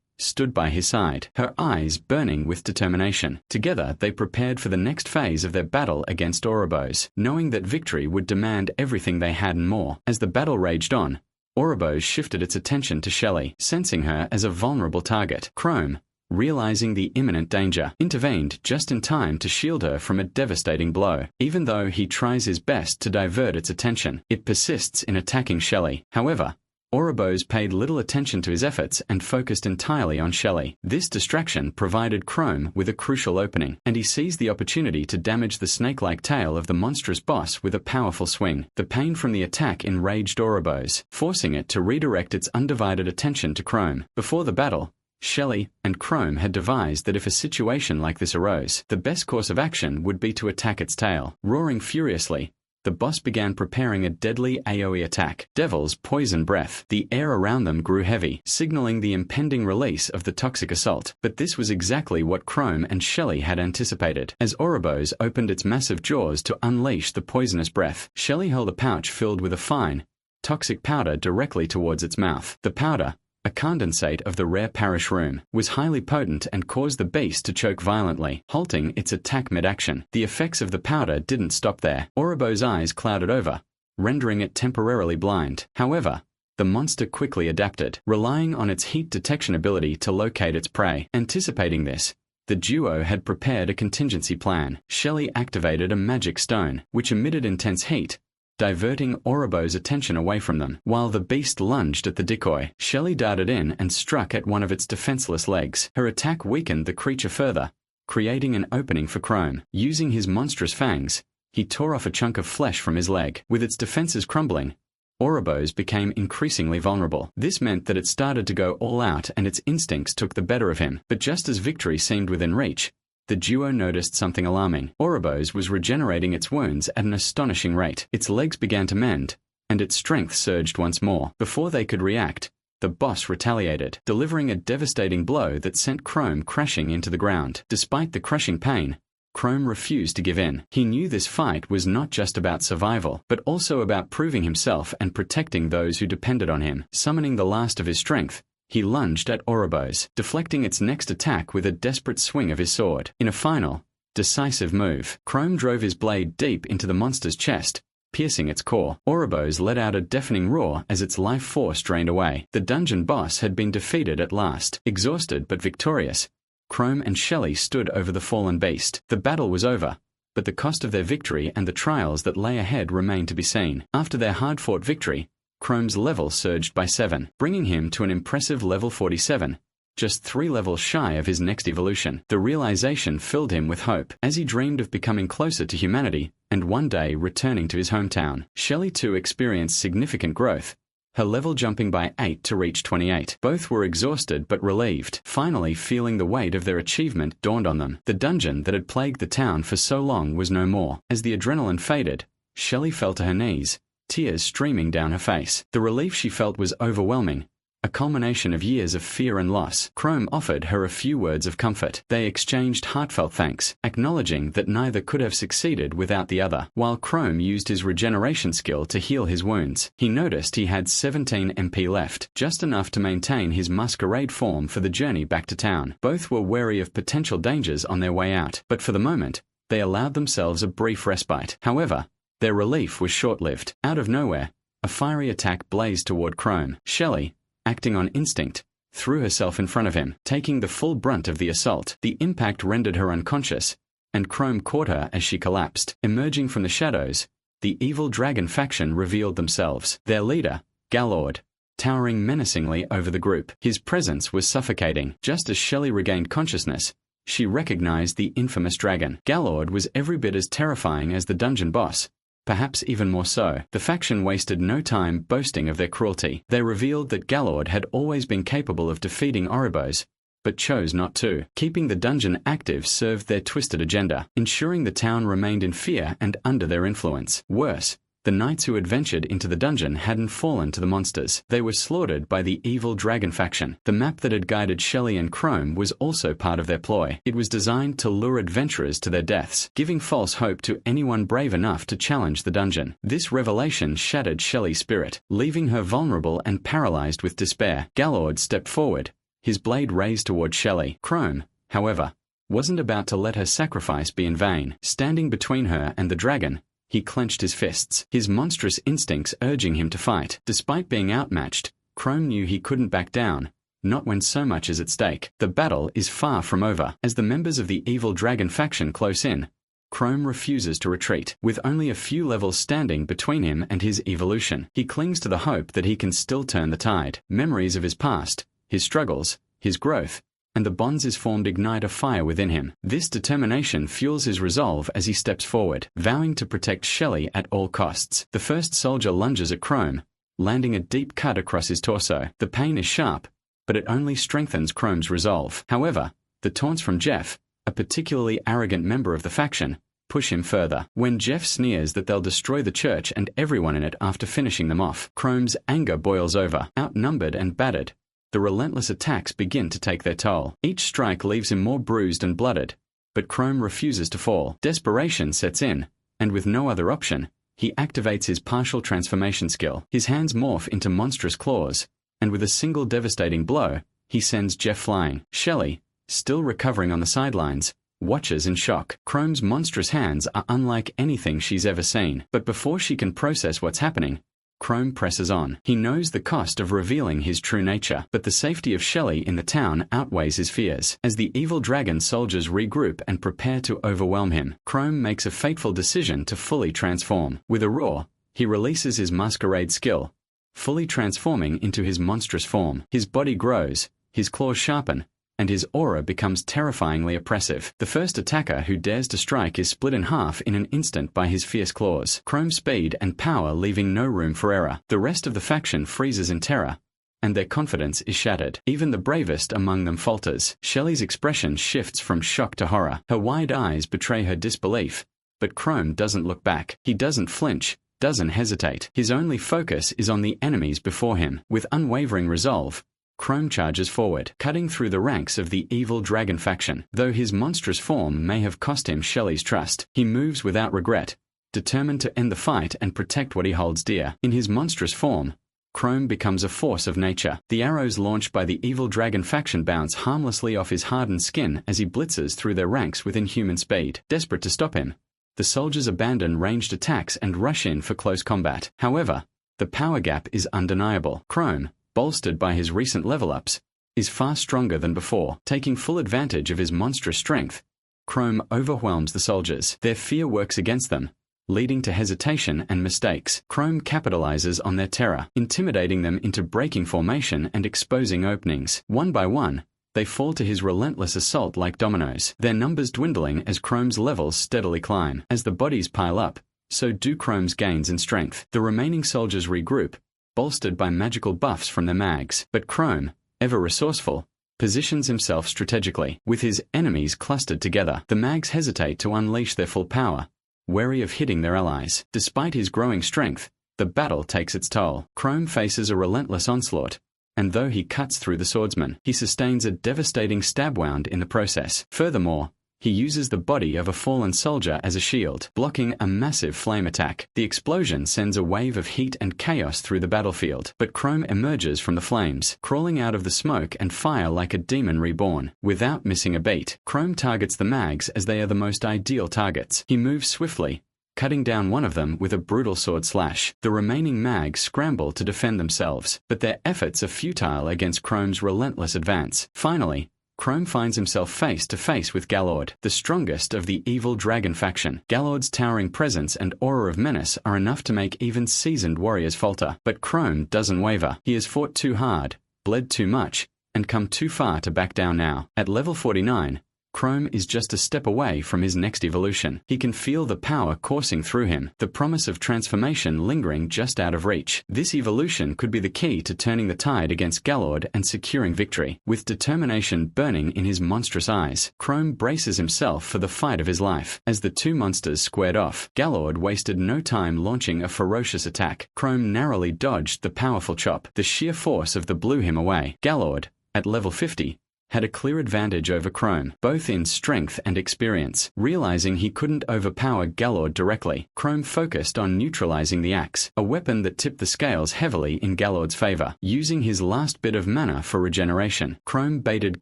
stood by his side, her eyes burning with determination. Together, they prepared for the next phase of their battle against Ouroboros, knowing that victory would demand everything they had and more. As the battle raged on, Ouroboros shifted its attention to Shelley, sensing her as a vulnerable target. Chrome, realizing the imminent danger, intervened just in time to shield her from a devastating blow. Even though he tries his best to divert its attention, it persists in attacking Shelley. However, Ouroboros paid little attention to his efforts and focused entirely on Shelley. This distraction provided Chrome with a crucial opening, and he seized the opportunity to damage the snake-like tail of the monstrous boss with a powerful swing. The pain from the attack enraged Ouroboros, forcing it to redirect its undivided attention to Chrome. Before the battle, Shelley and Chrome had devised that if a situation like this arose, the best course of action would be to attack its tail. Roaring furiously, the boss began preparing a deadly AoE attack. Devil's poison breath. The air around them grew heavy, signaling the impending release of the toxic assault. But this was exactly what Chrome and Shelley had anticipated. As Ouroboros opened its massive jaws to unleash the poisonous breath, Shelley held a pouch filled with a fine, toxic powder directly towards its mouth. The powder, a condensate of the rare Parish Room, was highly potent and caused the beast to choke violently, halting its attack mid-action. The effects of the powder didn't stop there. Ouroboros' eyes clouded over, rendering it temporarily blind. However, the monster quickly adapted, relying on its heat detection ability to locate its prey. Anticipating this, the duo had prepared a contingency plan. Shelley activated a magic stone, which emitted intense heat, diverting Ouroboros' attention away from them. While the beast lunged at the decoy, Shelley darted in and struck at one of its defenseless legs. Her attack weakened the creature further, creating an opening for Chrome. Using his monstrous fangs, he tore off a chunk of flesh from his leg. With its defenses crumbling, Ouroboros became increasingly vulnerable. This meant that it started to go all out and its instincts took the better of him. But just as victory seemed within reach, the duo noticed something alarming. Ouroboros was regenerating its wounds at an astonishing rate. Its legs began to mend, and its strength surged once more. Before they could react, the boss retaliated, delivering a devastating blow that sent Chrome crashing into the ground. Despite the crushing pain, Chrome refused to give in. He knew this fight was not just about survival, but also about proving himself and protecting those who depended on him. Summoning the last of his strength, he lunged at Ouroboros, deflecting its next attack with a desperate swing of his sword. In a final, decisive move, Chrome drove his blade deep into the monster's chest, piercing its core. Ouroboros let out a deafening roar as its life force drained away. The dungeon boss had been defeated at last. Exhausted but victorious, Chrome and Shelley stood over the fallen beast. The battle was over, but the cost of their victory and the trials that lay ahead remained to be seen. After their hard-fought victory, Chrome's level surged by 7, bringing him to an impressive level 47, just 3 levels shy of his next evolution. The realization filled him with hope, as he dreamed of becoming closer to humanity and one day returning to his hometown. Shelley too experienced significant growth, her level jumping by 8 to reach 28. Both were exhausted but relieved. Finally, feeling the weight of their achievement dawned on them. The dungeon that had plagued the town for so long was no more. As the adrenaline faded, Shelley fell to her knees, tears streaming down her face. The relief she felt was overwhelming, a culmination of years of fear and loss. Chrome offered her a few words of comfort. They exchanged heartfelt thanks, acknowledging that neither could have succeeded without the other. While Chrome used his regeneration skill to heal his wounds, he noticed he had 17 MP left, just enough to maintain his masquerade form for the journey back to town. Both were wary of potential dangers on their way out, but for the moment, they allowed themselves a brief respite. However, their relief was short-lived. Out of nowhere, a fiery attack blazed toward Chrome. Shelley, acting on instinct, threw herself in front of him, taking the full brunt of the assault. The impact rendered her unconscious, and Chrome caught her as she collapsed. Emerging from the shadows, the evil dragon faction revealed themselves. Their leader, Galord, towering menacingly over the group. His presence was suffocating. Just as Shelley regained consciousness, she recognized the infamous dragon. Galord was every bit as terrifying as the dungeon boss, perhaps even more so. The faction wasted no time boasting of their cruelty. They revealed that Galord had always been capable of defeating Ouroboros, but chose not to. Keeping the dungeon active served their twisted agenda, ensuring the town remained in fear and under their influence. Worse, the knights who had ventured into the dungeon hadn't fallen to the monsters. They were slaughtered by the evil dragon faction. The map that had guided Shelley and Chrome was also part of their ploy. It was designed to lure adventurers to their deaths, giving false hope to anyone brave enough to challenge the dungeon. This revelation shattered Shelley's spirit, leaving her vulnerable and paralyzed with despair. Galord stepped forward, his blade raised toward Shelley. Chrome, however, wasn't about to let her sacrifice be in vain. Standing between her and the dragon, he clenched his fists, his monstrous instincts urging him to fight. Despite being outmatched, Chrome knew he couldn't back down, not when so much is at stake. The battle is far from over. As the members of the evil dragon faction close in, Chrome refuses to retreat. With only a few levels standing between him and his evolution, he clings to the hope that he can still turn the tide. Memories of his past, his struggles, his growth, and the bonds is formed ignite a fire within him. This determination fuels his resolve as he steps forward, vowing to protect Shelley at all costs. The first soldier lunges at Chrome, landing a deep cut across his torso. The pain is sharp, but it only strengthens Chrome's resolve. However, the taunts from Jeff, a particularly arrogant member of the faction, push him further. When Jeff sneers that they'll destroy the church and everyone in it after finishing them off, Chrome's anger boils over. Outnumbered and battered, the relentless attacks begin to take their toll. Each strike leaves him more bruised and blooded, but Chrome refuses to fall. Desperation sets in, and with no other option, he activates his partial transformation skill. His hands morph into monstrous claws, and with a single devastating blow, he sends Jeff flying. Shelley, still recovering on the sidelines, watches in shock. Chrome's monstrous hands are unlike anything she's ever seen, but before she can process what's happening, Chrome presses on. He knows the cost of revealing his true nature, but the safety of Shelley in the town outweighs his fears. As the evil dragon soldiers regroup and prepare to overwhelm him, Chrome makes a fateful decision to fully transform. With a roar, he releases his masquerade skill, fully transforming into his monstrous form. His body grows, his claws sharpen, and his aura becomes terrifyingly oppressive. The first attacker who dares to strike is split in half in an instant by his fierce claws, Chrome's speed and power leaving no room for error. The rest of the faction freezes in terror, and their confidence is shattered. Even the bravest among them falters. Shelley's expression shifts from shock to horror. Her wide eyes betray her disbelief, but Chrome doesn't look back. He doesn't flinch, doesn't hesitate. His only focus is on the enemies before him. With unwavering resolve, Chrome charges forward, cutting through the ranks of the evil dragon faction. Though his monstrous form may have cost him Shelley's trust, he moves without regret, determined to end the fight and protect what he holds dear. In his monstrous form, Chrome becomes a force of nature. The arrows launched by the evil dragon faction bounce harmlessly off his hardened skin as he blitzes through their ranks with inhuman speed. Desperate to stop him, the soldiers abandon ranged attacks and rush in for close combat. However, the power gap is undeniable. Chrome, bolstered by his recent level-ups, is far stronger than before. Taking full advantage of his monstrous strength, Chrome overwhelms the soldiers. Their fear works against them, leading to hesitation and mistakes. Chrome capitalizes on their terror, intimidating them into breaking formation and exposing openings. One by one, they fall to his relentless assault like dominoes, their numbers dwindling as Chrome's levels steadily climb. As the bodies pile up, so do Chrome's gains in strength. The remaining soldiers regroup, bolstered by magical buffs from their mags. But Chrome, ever resourceful, positions himself strategically. With his enemies clustered together, the mags hesitate to unleash their full power, wary of hitting their allies. Despite his growing strength, the battle takes its toll. Chrome faces a relentless onslaught, and though he cuts through the swordsman, he sustains a devastating stab wound in the process. Furthermore, he uses the body of a fallen soldier as a shield, blocking a massive flame attack. The explosion sends a wave of heat and chaos through the battlefield, but Chrome emerges from the flames, crawling out of the smoke and fire like a demon reborn. Without missing a beat, Chrome targets the mags as they are the most ideal targets. He moves swiftly, cutting down one of them with a brutal sword slash. The remaining mags scramble to defend themselves, but their efforts are futile against Chrome's relentless advance. Finally, Chrome finds himself face to face with Gallord, the strongest of the evil dragon faction. Gallord's towering presence and aura of menace are enough to make even seasoned warriors falter. But Chrome doesn't waver. He has fought too hard, bled too much, and come too far to back down now. At level 49, Chrome is just a step away from his next evolution. He can feel the power coursing through him, the promise of transformation lingering just out of reach. This evolution could be the key to turning the tide against Gallord and securing victory. With determination burning in his monstrous eyes, Chrome braces himself for the fight of his life. As the two monsters squared off, Gallord wasted no time launching a ferocious attack. Chrome narrowly dodged the powerful chop. The sheer force of the blew him away. Gallord, at level 50, had a clear advantage over Chrome, both in strength and experience. Realizing he couldn't overpower Gallord directly, Chrome focused on neutralizing the axe, a weapon that tipped the scales heavily in Gallord's favor. Using his last bit of mana for regeneration, Chrome baited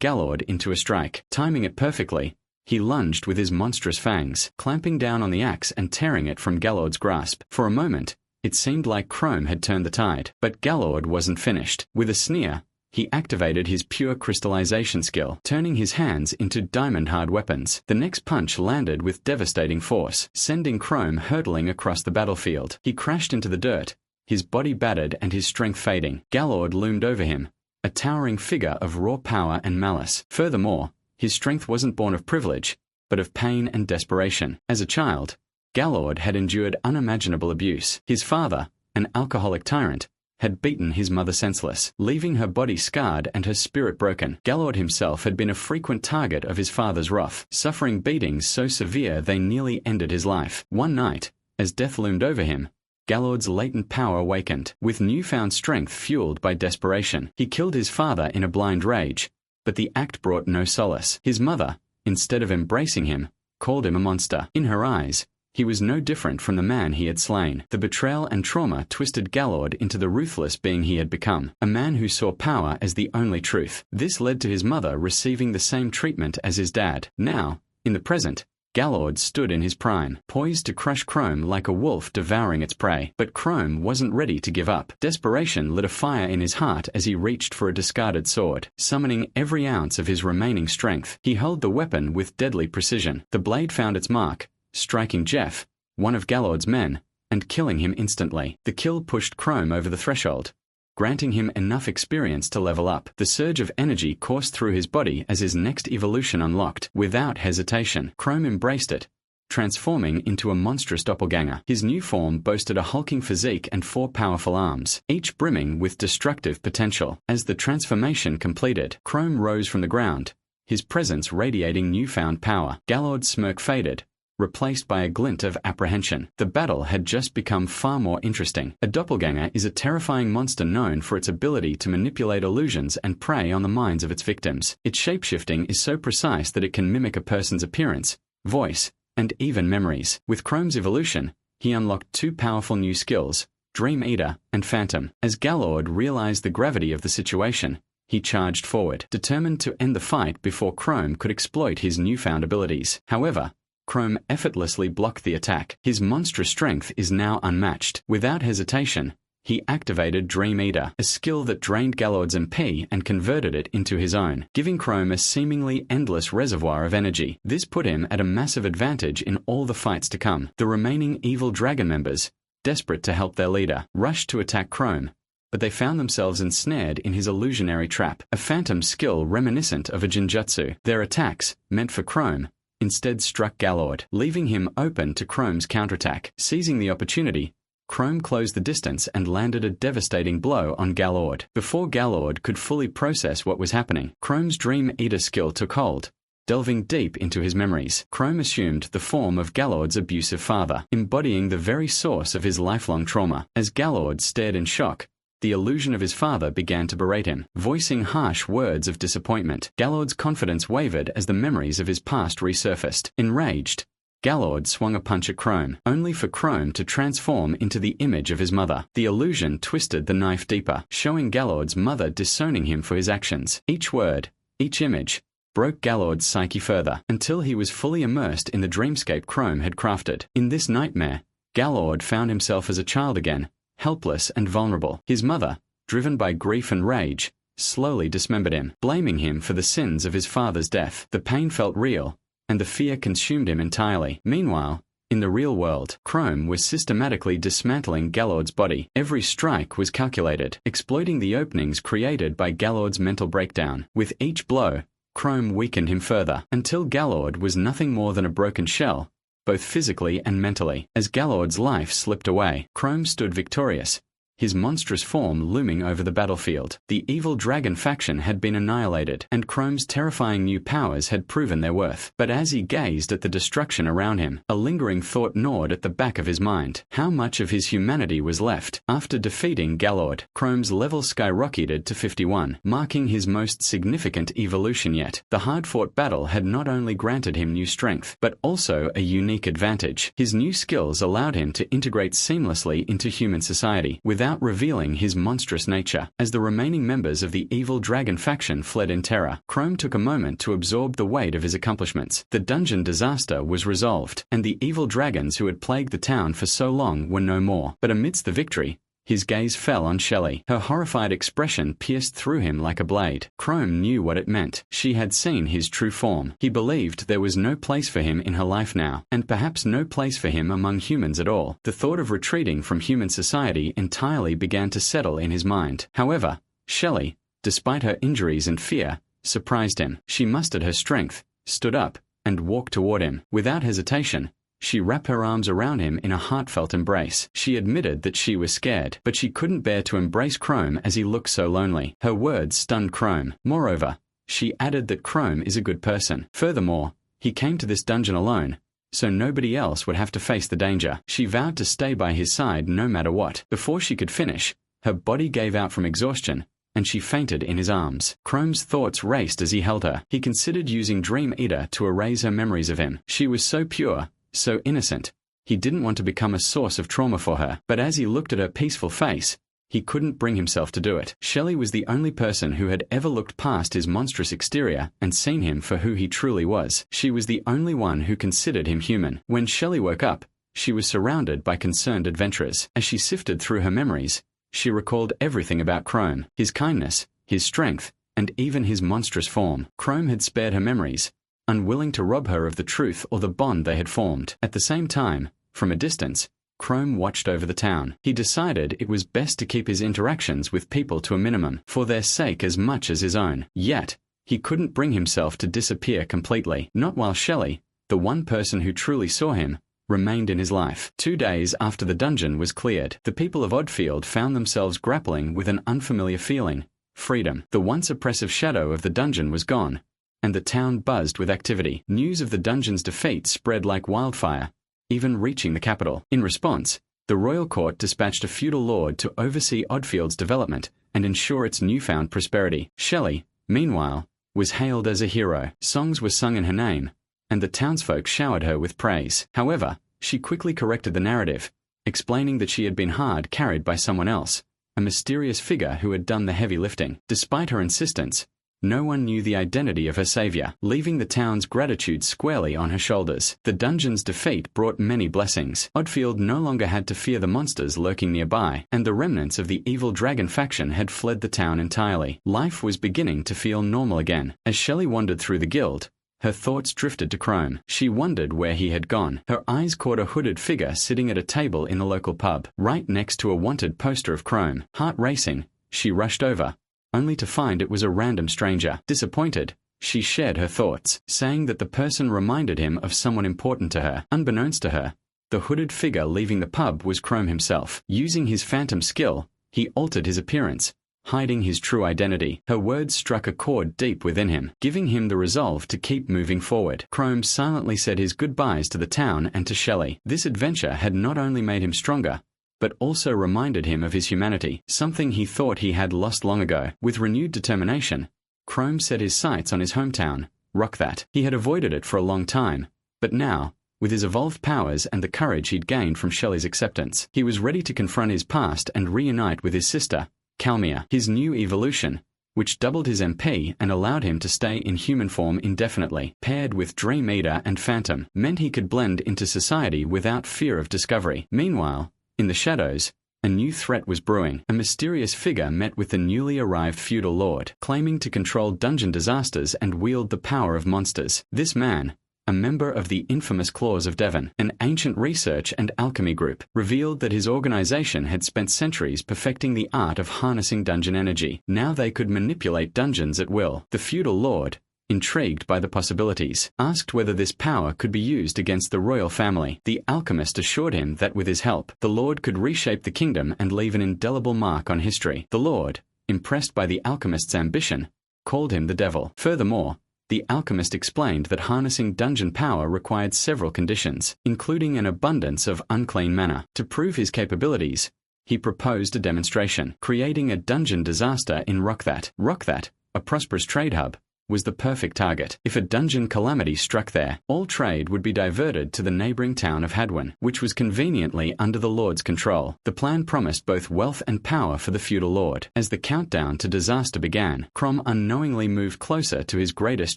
Gallord into a strike. Timing it perfectly, he lunged with his monstrous fangs, clamping down on the axe and tearing it from Gallord's grasp. For a moment, it seemed like Chrome had turned the tide, but Gallord wasn't finished. With a sneer, he activated his pure crystallization skill, turning his hands into diamond-hard weapons. The next punch landed with devastating force, sending Chrome hurtling across the battlefield. He crashed into the dirt, his body battered and his strength fading. Gallord loomed over him, a towering figure of raw power and malice. Furthermore, his strength wasn't born of privilege, but of pain and desperation. As a child, Gallord had endured unimaginable abuse. His father, an alcoholic tyrant, had beaten his mother senseless, leaving her body scarred and her spirit broken. Gallord himself had been a frequent target of his father's wrath, suffering beatings so severe they nearly ended his life. One night, as death loomed over him, Gallord's latent power awakened. With newfound strength fueled by desperation, he killed his father in a blind rage, but the act brought no solace. His mother, instead of embracing him, called him a monster. In her eyes, he was no different from the man he had slain. The betrayal and trauma twisted Gallord into the ruthless being he had become, a man who saw power as the only truth. This led to his mother receiving the same treatment as his dad. Now, in the present, Gallord stood in his prime, poised to crush Chrome like a wolf devouring its prey. But Chrome wasn't ready to give up. Desperation lit a fire in his heart as he reached for a discarded sword. Summoning every ounce of his remaining strength, he held the weapon with deadly precision. The blade found its mark, striking Jeff, one of Gallord's men, and killing him instantly. The kill pushed Chrome over the threshold, granting him enough experience to level up. The surge of energy coursed through his body as his next evolution unlocked. Without hesitation, Chrome embraced it, transforming into a monstrous doppelganger. His new form boasted a hulking physique and 4 powerful arms, each brimming with destructive potential. As the transformation completed, Chrome rose from the ground, his presence radiating newfound power. Gallord's smirk faded, replaced by a glint of apprehension. The battle had just become far more interesting. A doppelganger is a terrifying monster known for its ability to manipulate illusions and prey on the minds of its victims. Its shapeshifting is so precise that it can mimic a person's appearance, voice, and even memories. With Chrome's evolution, he unlocked two powerful new skills, Dream Eater and Phantom. As Galord realized the gravity of the situation, he charged forward, determined to end the fight before Chrome could exploit his newfound abilities. However, Chrome effortlessly blocked the attack. His monstrous strength is now unmatched. Without hesitation, he activated Dream Eater, a skill that drained Galord's MP and converted it into his own, giving Chrome a seemingly endless reservoir of energy. This put him at a massive advantage in all the fights to come. The remaining evil dragon members, desperate to help their leader, rushed to attack Chrome, but they found themselves ensnared in his illusionary trap, a phantom skill reminiscent of a Jinjutsu. Their attacks, meant for Chrome, instead struck Galord, leaving him open to Chrome's counterattack. Seizing the opportunity, Chrome closed the distance and landed a devastating blow on Galord. Before Galord could fully process what was happening, Chrome's Dream Eater skill took hold. Delving deep into his memories, Chrome assumed the form of Galord's abusive father, embodying the very source of his lifelong trauma. As Galord stared in shock, the illusion of his father began to berate him, voicing harsh words of disappointment. Galord's confidence wavered as the memories of his past resurfaced. Enraged, Galord swung a punch at Chrome, only for Chrome to transform into the image of his mother. The illusion twisted the knife deeper, showing Galord's mother disowning him for his actions. Each word, each image, broke Galord's psyche further, until he was fully immersed in the dreamscape Chrome had crafted. In this nightmare, Galord found himself as a child again, helpless and vulnerable. His mother, driven by grief and rage, slowly dismembered him, blaming him for the sins of his father's death. The pain felt real, and the fear consumed him entirely. Meanwhile, in the real world, Chrome was systematically dismantling Galord's body. Every strike was calculated, exploiting the openings created by Galord's mental breakdown. With each blow, Chrome weakened him further, until Galord was nothing more than a broken shell, both physically and mentally. As Galord's life slipped away, Chrome stood victorious, his monstrous form looming over the battlefield. The evil dragon faction had been annihilated, and Chrome's terrifying new powers had proven their worth. But as he gazed at the destruction around him, a lingering thought gnawed at the back of his mind. How much of his humanity was left? After defeating Galord, Chrome's level skyrocketed to 51, marking his most significant evolution yet. The hard-fought battle had not only granted him new strength, but also a unique advantage. His new skills allowed him to integrate seamlessly into human society, without revealing his monstrous nature. As the remaining members of the evil dragon faction fled in terror, Chrome took a moment to absorb the weight of his accomplishments. The dungeon disaster was resolved, and the evil dragons who had plagued the town for so long were no more. But amidst the victory, his gaze fell on Shelley. Her horrified expression pierced through him like a blade. Chrome knew what it meant. She had seen his true form. He believed there was no place for him in her life now, and perhaps no place for him among humans at all. The thought of retreating from human society entirely began to settle in his mind. However, Shelley, despite her injuries and fear, surprised him. She mustered her strength, stood up, and walked toward him. Without hesitation, she wrapped her arms around him in a heartfelt embrace. She admitted that she was scared, but she couldn't bear to embrace Chrome as he looked so lonely. Her words stunned Chrome. Moreover, she added that Chrome is a good person. Furthermore, he came to this dungeon alone, so nobody else would have to face the danger. She vowed to stay by his side no matter what. Before she could finish, her body gave out from exhaustion, and she fainted in his arms. Chrome's thoughts raced as he held her. He considered using Dream Eater to erase her memories of him. She was so pure, so innocent. He didn't want to become a source of trauma for her. But as he looked at her peaceful face, he couldn't bring himself to do it. Shelley was the only person who had ever looked past his monstrous exterior and seen him for who he truly was. She was the only one who considered him human. When Shelley woke up, she was surrounded by concerned adventurers. As she sifted through her memories, she recalled everything about Chrome, his kindness, his strength, and even his monstrous form. Chrome had spared her memories, unwilling to rob her of the truth or the bond they had formed. At the same time, from a distance, Chrome watched over the town. He decided it was best to keep his interactions with people to a minimum, for their sake as much as his own. Yet, he couldn't bring himself to disappear completely, not while Shelley, the one person who truly saw him, remained in his life. 2 days after the dungeon was cleared, the people of Oddfield found themselves grappling with an unfamiliar feeling: freedom. The once oppressive shadow of the dungeon was gone, and the town buzzed with activity. News of the dungeon's defeat spread like wildfire, even reaching the capital. In response, the royal court dispatched a feudal lord to oversee Oddfield's development and ensure its newfound prosperity. Shelley, meanwhile, was hailed as a hero. Songs were sung in her name, and the townsfolk showered her with praise. However, she quickly corrected the narrative, explaining that she had been hard carried by someone else, a mysterious figure who had done the heavy lifting. Despite her insistence, no one knew the identity of her savior, leaving the town's gratitude squarely on her shoulders. The dungeon's defeat brought many blessings. Oddfield no longer had to fear the monsters lurking nearby, and the remnants of the evil dragon faction had fled the town entirely. Life was beginning to feel normal again. As Shelley wandered through the guild, her thoughts drifted to Chrome. She wondered where he had gone. Her eyes caught a hooded figure sitting at a table in the local pub, right next to a wanted poster of Chrome. Heart racing, she rushed over, only to find it was a random stranger. Disappointed, she shared her thoughts, saying that the person reminded him of someone important to her. Unbeknownst to her, the hooded figure leaving the pub was Chrome himself. Using his phantom skill, he altered his appearance, hiding his true identity. Her words struck a chord deep within him, giving him the resolve to keep moving forward. Chrome silently said his goodbyes to the town and to Shelley. This adventure had not only made him stronger, but also reminded him of his humanity, something he thought he had lost long ago. With renewed determination, Chrome set his sights on his hometown, Rockthat. He had avoided it for a long time, but now, with his evolved powers and the courage he'd gained from Shelley's acceptance, he was ready to confront his past and reunite with his sister, Calmia. His new evolution, which doubled his MP and allowed him to stay in human form indefinitely, paired with Dream Eater and Phantom, meant he could blend into society without fear of discovery. Meanwhile, in the shadows, a new threat was brewing. A mysterious figure met with the newly arrived feudal lord, claiming to control dungeon disasters and wield the power of monsters. This man, a member of the infamous Claws of Devon, an ancient research and alchemy group, revealed that his organization had spent centuries perfecting the art of harnessing dungeon energy. Now they could manipulate dungeons at will. The feudal lord, intrigued by the possibilities, asked whether this power could be used against the royal family. The alchemist assured him that with his help, the lord could reshape the kingdom and leave an indelible mark on history. The lord, impressed by the alchemist's ambition, called him the devil. Furthermore, the alchemist explained that harnessing dungeon power required several conditions, including an abundance of unclean mana. To prove his capabilities, he proposed a demonstration, creating a dungeon disaster in Rockthat. Rockthat, a prosperous trade hub, was the perfect target. If a dungeon calamity struck there, all trade would be diverted to the neighboring town of Hadwin, which was conveniently under the lord's control. The plan promised both wealth and power for the feudal lord. As the countdown to disaster began, Crom unknowingly moved closer to his greatest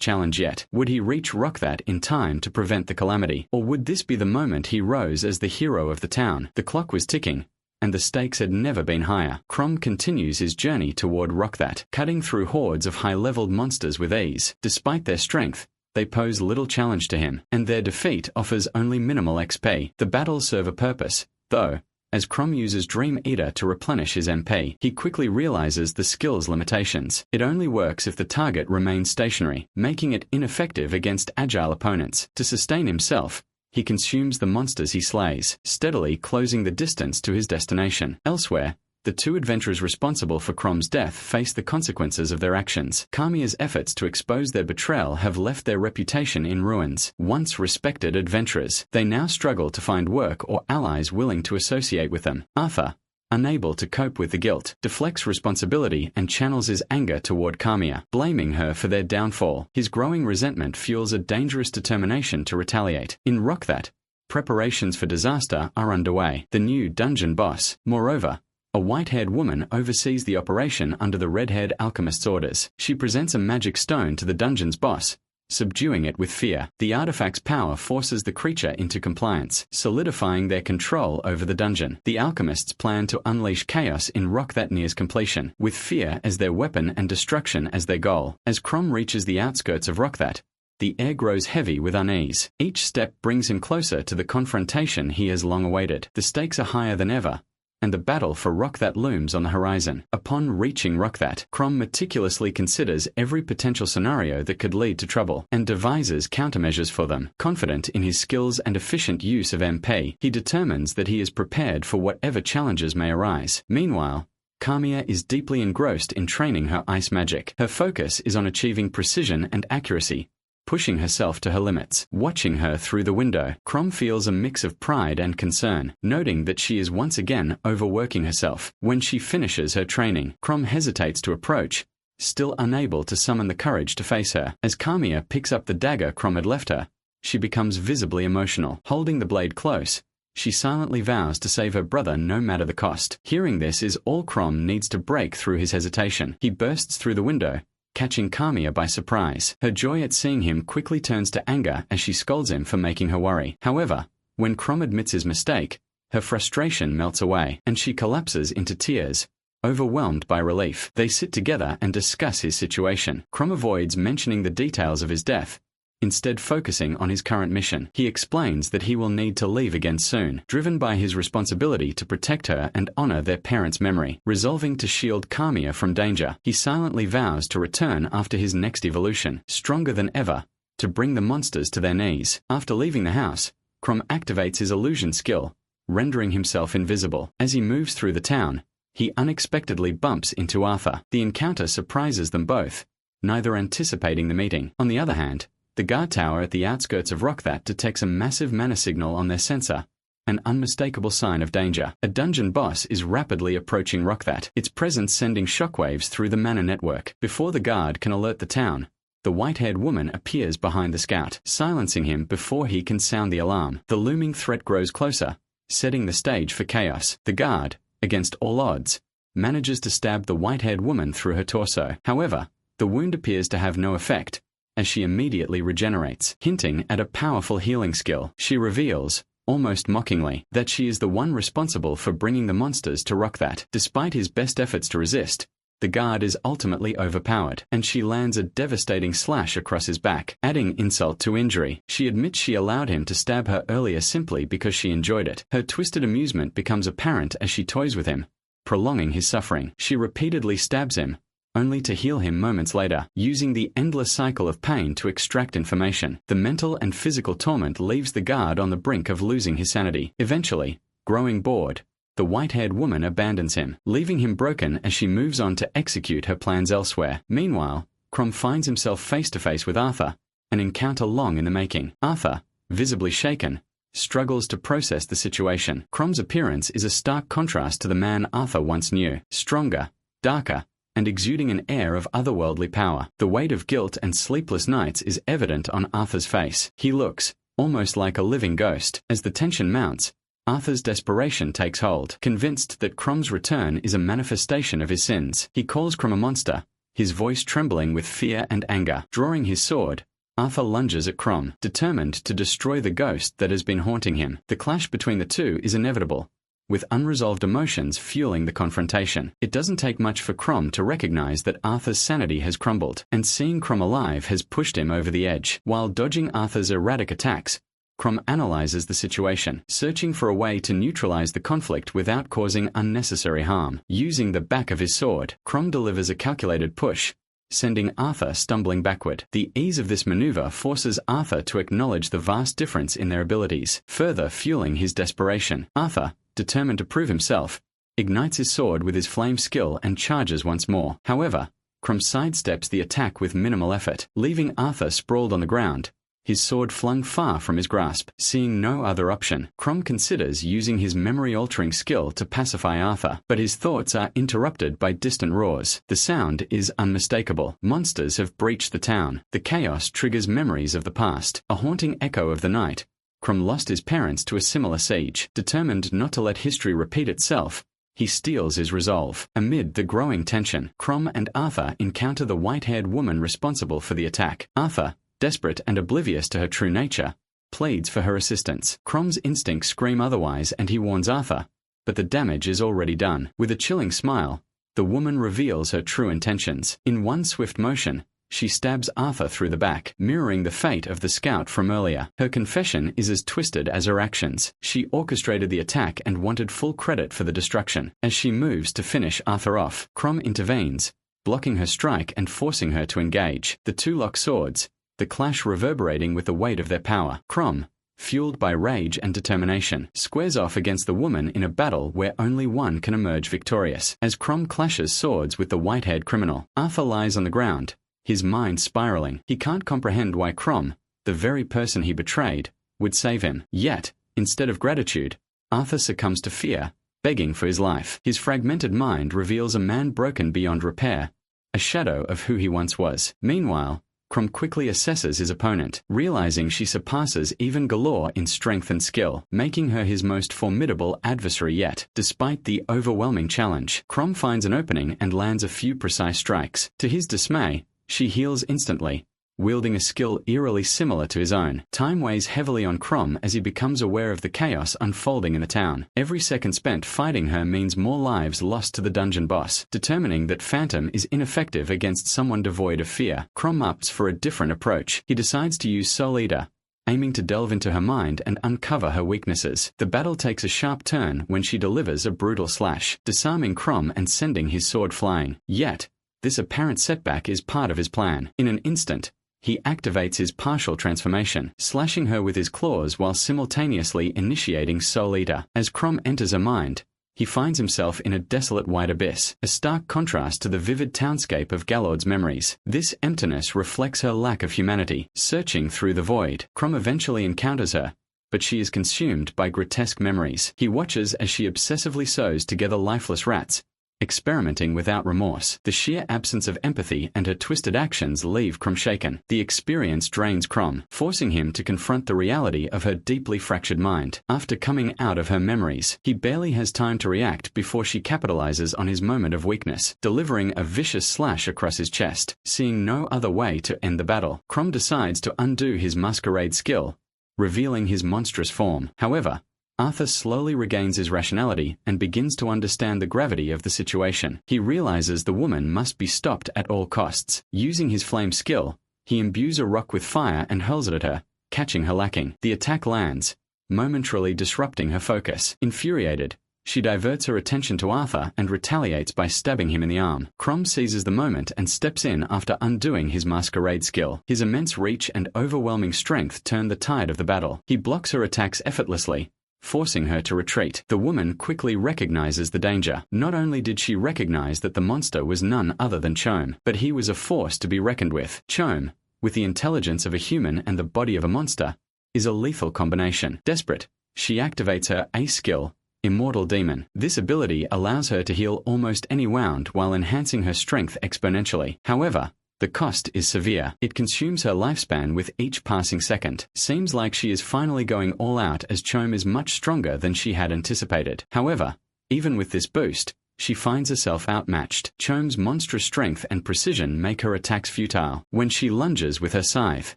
challenge yet. Would he reach Rockthat in time to prevent the calamity? Or would this be the moment he rose as the hero of the town? The clock was ticking, and the stakes had never been higher. Crom continues his journey toward Rockthat, cutting through hordes of high-leveled monsters with ease. Despite their strength, they pose little challenge to him, and their defeat offers only minimal XP. The battles serve a purpose, though, as Crom uses Dream Eater to replenish his MP. He quickly realizes the skill's limitations. It only works if the target remains stationary, making it ineffective against agile opponents. To sustain himself, he consumes the monsters he slays, steadily closing the distance to his destination. Elsewhere, the two adventurers responsible for Crom's death face the consequences of their actions. Kamia's efforts to expose their betrayal have left their reputation in ruins. Once respected adventurers, they now struggle to find work or allies willing to associate with them. Arthur, unable to cope with the guilt, deflects responsibility and channels his anger toward Kamia, blaming her for their downfall. His growing resentment fuels a dangerous determination to retaliate. In Rockthat, preparations for disaster are underway. The new dungeon boss, moreover, a white-haired woman, oversees the operation under the red-haired alchemist's orders. She presents a magic stone to the dungeon's boss, subduing it with fear. The artifact's power forces the creature into compliance, solidifying their control over the dungeon. The alchemists plan to unleash chaos in Rockthat nears completion, with fear as their weapon and destruction as their goal. As Crom reaches the outskirts of Rockthat, the air grows heavy with unease. Each step brings him closer to the confrontation he has long awaited. The stakes are higher than ever, and the battle for Rockthat looms on the horizon. Upon reaching Rockthat, Crom meticulously considers every potential scenario that could lead to trouble, and devises countermeasures for them. Confident in his skills and efficient use of MP, he determines that he is prepared for whatever challenges may arise. Meanwhile, Kamiya is deeply engrossed in training her ice magic. Her focus is on achieving precision and accuracy, pushing herself to her limits. Watching her through the window, Crom feels a mix of pride and concern, noting that she is once again overworking herself. When she finishes her training, Crom hesitates to approach, still unable to summon the courage to face her. As Kamiya picks up the dagger Crom had left her, she becomes visibly emotional. Holding the blade close, she silently vows to save her brother no matter the cost. Hearing this is all Crom needs to break through his hesitation. He bursts through the window, catching Kamiya by surprise. Her joy at seeing him quickly turns to anger as she scolds him for making her worry. However, when Crom admits his mistake, her frustration melts away, and she collapses into tears, overwhelmed by relief. They sit together and discuss his situation. Crom avoids mentioning the details of his death, instead focusing on his current mission. He explains that he will need to leave again soon, driven by his responsibility to protect her and honor their parents' memory. Resolving to shield Kamiya from danger, he silently vows to return after his next evolution, stronger than ever, to bring the monsters to their knees. After leaving the house, Crom activates his illusion skill, rendering himself invisible. As he moves through the town, he unexpectedly bumps into Arthur. The encounter surprises them both, neither anticipating the meeting. On the other hand, the guard tower at the outskirts of Rockthat detects a massive mana signal on their sensor, an unmistakable sign of danger. A dungeon boss is rapidly approaching Rockthat, its presence sending shockwaves through the mana network. Before the guard can alert the town, the white-haired woman appears behind the scout, silencing him before he can sound the alarm. The looming threat grows closer, setting the stage for chaos. The guard, against all odds, manages to stab the white-haired woman through her torso. However, the wound appears to have no effect, as she immediately regenerates, hinting at a powerful healing skill. She reveals, almost mockingly, that she is the one responsible for bringing the monsters to Rockthat. Despite his best efforts to resist, the guard is ultimately overpowered, and she lands a devastating slash across his back. Adding insult to injury, she admits she allowed him to stab her earlier simply because she enjoyed it. Her twisted amusement becomes apparent as she toys with him, prolonging his suffering. She repeatedly stabs him, only to heal him moments later, using the endless cycle of pain to extract information. The mental and physical torment leaves the guard on the brink of losing his sanity. Eventually, growing bored, the white-haired woman abandons him, leaving him broken as she moves on to execute her plans elsewhere. Meanwhile, Crom finds himself face-to-face with Arthur, an encounter long in the making. Arthur, visibly shaken, struggles to process the situation. Crom's appearance is a stark contrast to the man Arthur once knew, stronger, darker, and exuding an air of otherworldly power. The weight of guilt and sleepless nights is evident on Arthur's face. He looks almost like a living ghost. As the tension mounts, Arthur's desperation takes hold. Convinced that Crom's return is a manifestation of his sins, he calls Crom a monster, his voice trembling with fear and anger. Drawing his sword, Arthur lunges at Crom, determined to destroy the ghost that has been haunting him. The clash between the two is inevitable, with unresolved emotions fueling the confrontation. It doesn't take much for Crom to recognize that Arthur's sanity has crumbled, and seeing Crom alive has pushed him over the edge. While dodging Arthur's erratic attacks, Crom analyzes the situation, searching for a way to neutralize the conflict without causing unnecessary harm. Using the back of his sword, Crom delivers a calculated push, sending Arthur stumbling backward. The ease of this maneuver forces Arthur to acknowledge the vast difference in their abilities, further fueling his desperation. Arthur, determined to prove himself, ignites his sword with his flame skill and charges once more. However, Crom sidesteps the attack with minimal effort, leaving Arthur sprawled on the ground, his sword flung far from his grasp. Seeing no other option, Crom considers using his memory-altering skill to pacify Arthur, but his thoughts are interrupted by distant roars. The sound is unmistakable. Monsters have breached the town. The chaos triggers memories of the past, a haunting echo of the night. Crom lost his parents to a similar siege. Determined not to let history repeat itself, he steels his resolve. Amid the growing tension, Crom and Arthur encounter the white-haired woman responsible for the attack. Arthur, desperate and oblivious to her true nature, pleads for her assistance. Crom's instincts scream otherwise and he warns Arthur, but the damage is already done. With a chilling smile, the woman reveals her true intentions. In one swift motion, she stabs Arthur through the back, mirroring the fate of the scout from earlier. Her confession is as twisted as her actions. She orchestrated the attack and wanted full credit for the destruction. As she moves to finish Arthur off, Crom intervenes, blocking her strike and forcing her to engage. The two lock swords, the clash reverberating with the weight of their power. Crom, fueled by rage and determination, squares off against the woman in a battle where only one can emerge victorious. As Crom clashes swords with the white-haired criminal, Arthur lies on the ground, his mind spiraling. He can't comprehend why Crom, the very person he betrayed, would save him. Yet, instead of gratitude, Arthur succumbs to fear, begging for his life. His fragmented mind reveals a man broken beyond repair, a shadow of who he once was. Meanwhile, Crom quickly assesses his opponent, realizing she surpasses even Galore in strength and skill, making her his most formidable adversary yet. Despite the overwhelming challenge, Crom finds an opening and lands a few precise strikes. To his dismay, she heals instantly, wielding a skill eerily similar to his own. Time weighs heavily on Crom as he becomes aware of the chaos unfolding in the town. Every second spent fighting her means more lives lost to the dungeon boss. Determining that Phantom is ineffective against someone devoid of fear, Crom opts for a different approach. He decides to use Soul Eater, aiming to delve into her mind and uncover her weaknesses. The battle takes a sharp turn when she delivers a brutal slash, disarming Crom and sending his sword flying. Yet, this apparent setback is part of his plan. In an instant, he activates his partial transformation, slashing her with his claws while simultaneously initiating Soul Eater. As Crom enters her mind, he finds himself in a desolate white abyss, a stark contrast to the vivid townscape of Galord's memories. This emptiness reflects her lack of humanity. Searching through the void, Crom eventually encounters her, but she is consumed by grotesque memories. He watches as she obsessively sews together lifeless rats, experimenting without remorse. The sheer absence of empathy and her twisted actions leave Crom shaken. The experience drains Crom, forcing him to confront the reality of her deeply fractured mind. After coming out of her memories, he barely has time to react before she capitalizes on his moment of weakness, delivering a vicious slash across his chest. Seeing no other way to end the battle, Crom decides to undo his masquerade skill, revealing his monstrous form. However, Arthur slowly regains his rationality and begins to understand the gravity of the situation. He realizes the woman must be stopped at all costs. Using his flame skill, he imbues a rock with fire and hurls it at her, catching her lacking. The attack lands, momentarily disrupting her focus. Infuriated, she diverts her attention to Arthur and retaliates by stabbing him in the arm. Crom seizes the moment and steps in after undoing his masquerade skill. His immense reach and overwhelming strength turn the tide of the battle. He blocks her attacks effortlessly, forcing her to retreat. The woman quickly recognizes the danger. Not only did she recognize that the monster was none other than Chom, but he was a force to be reckoned with. Chom, with the intelligence of a human and the body of a monster, is a lethal combination. Desperate, she activates her ace skill, Immortal Demon. This ability allows her to heal almost any wound while enhancing her strength exponentially. However, the cost is severe. It consumes her lifespan with each passing second. Seems like she is finally going all out as Chom is much stronger than she had anticipated. However, even with this boost, she finds herself outmatched. Chom's monstrous strength and precision make her attacks futile. When she lunges with her scythe,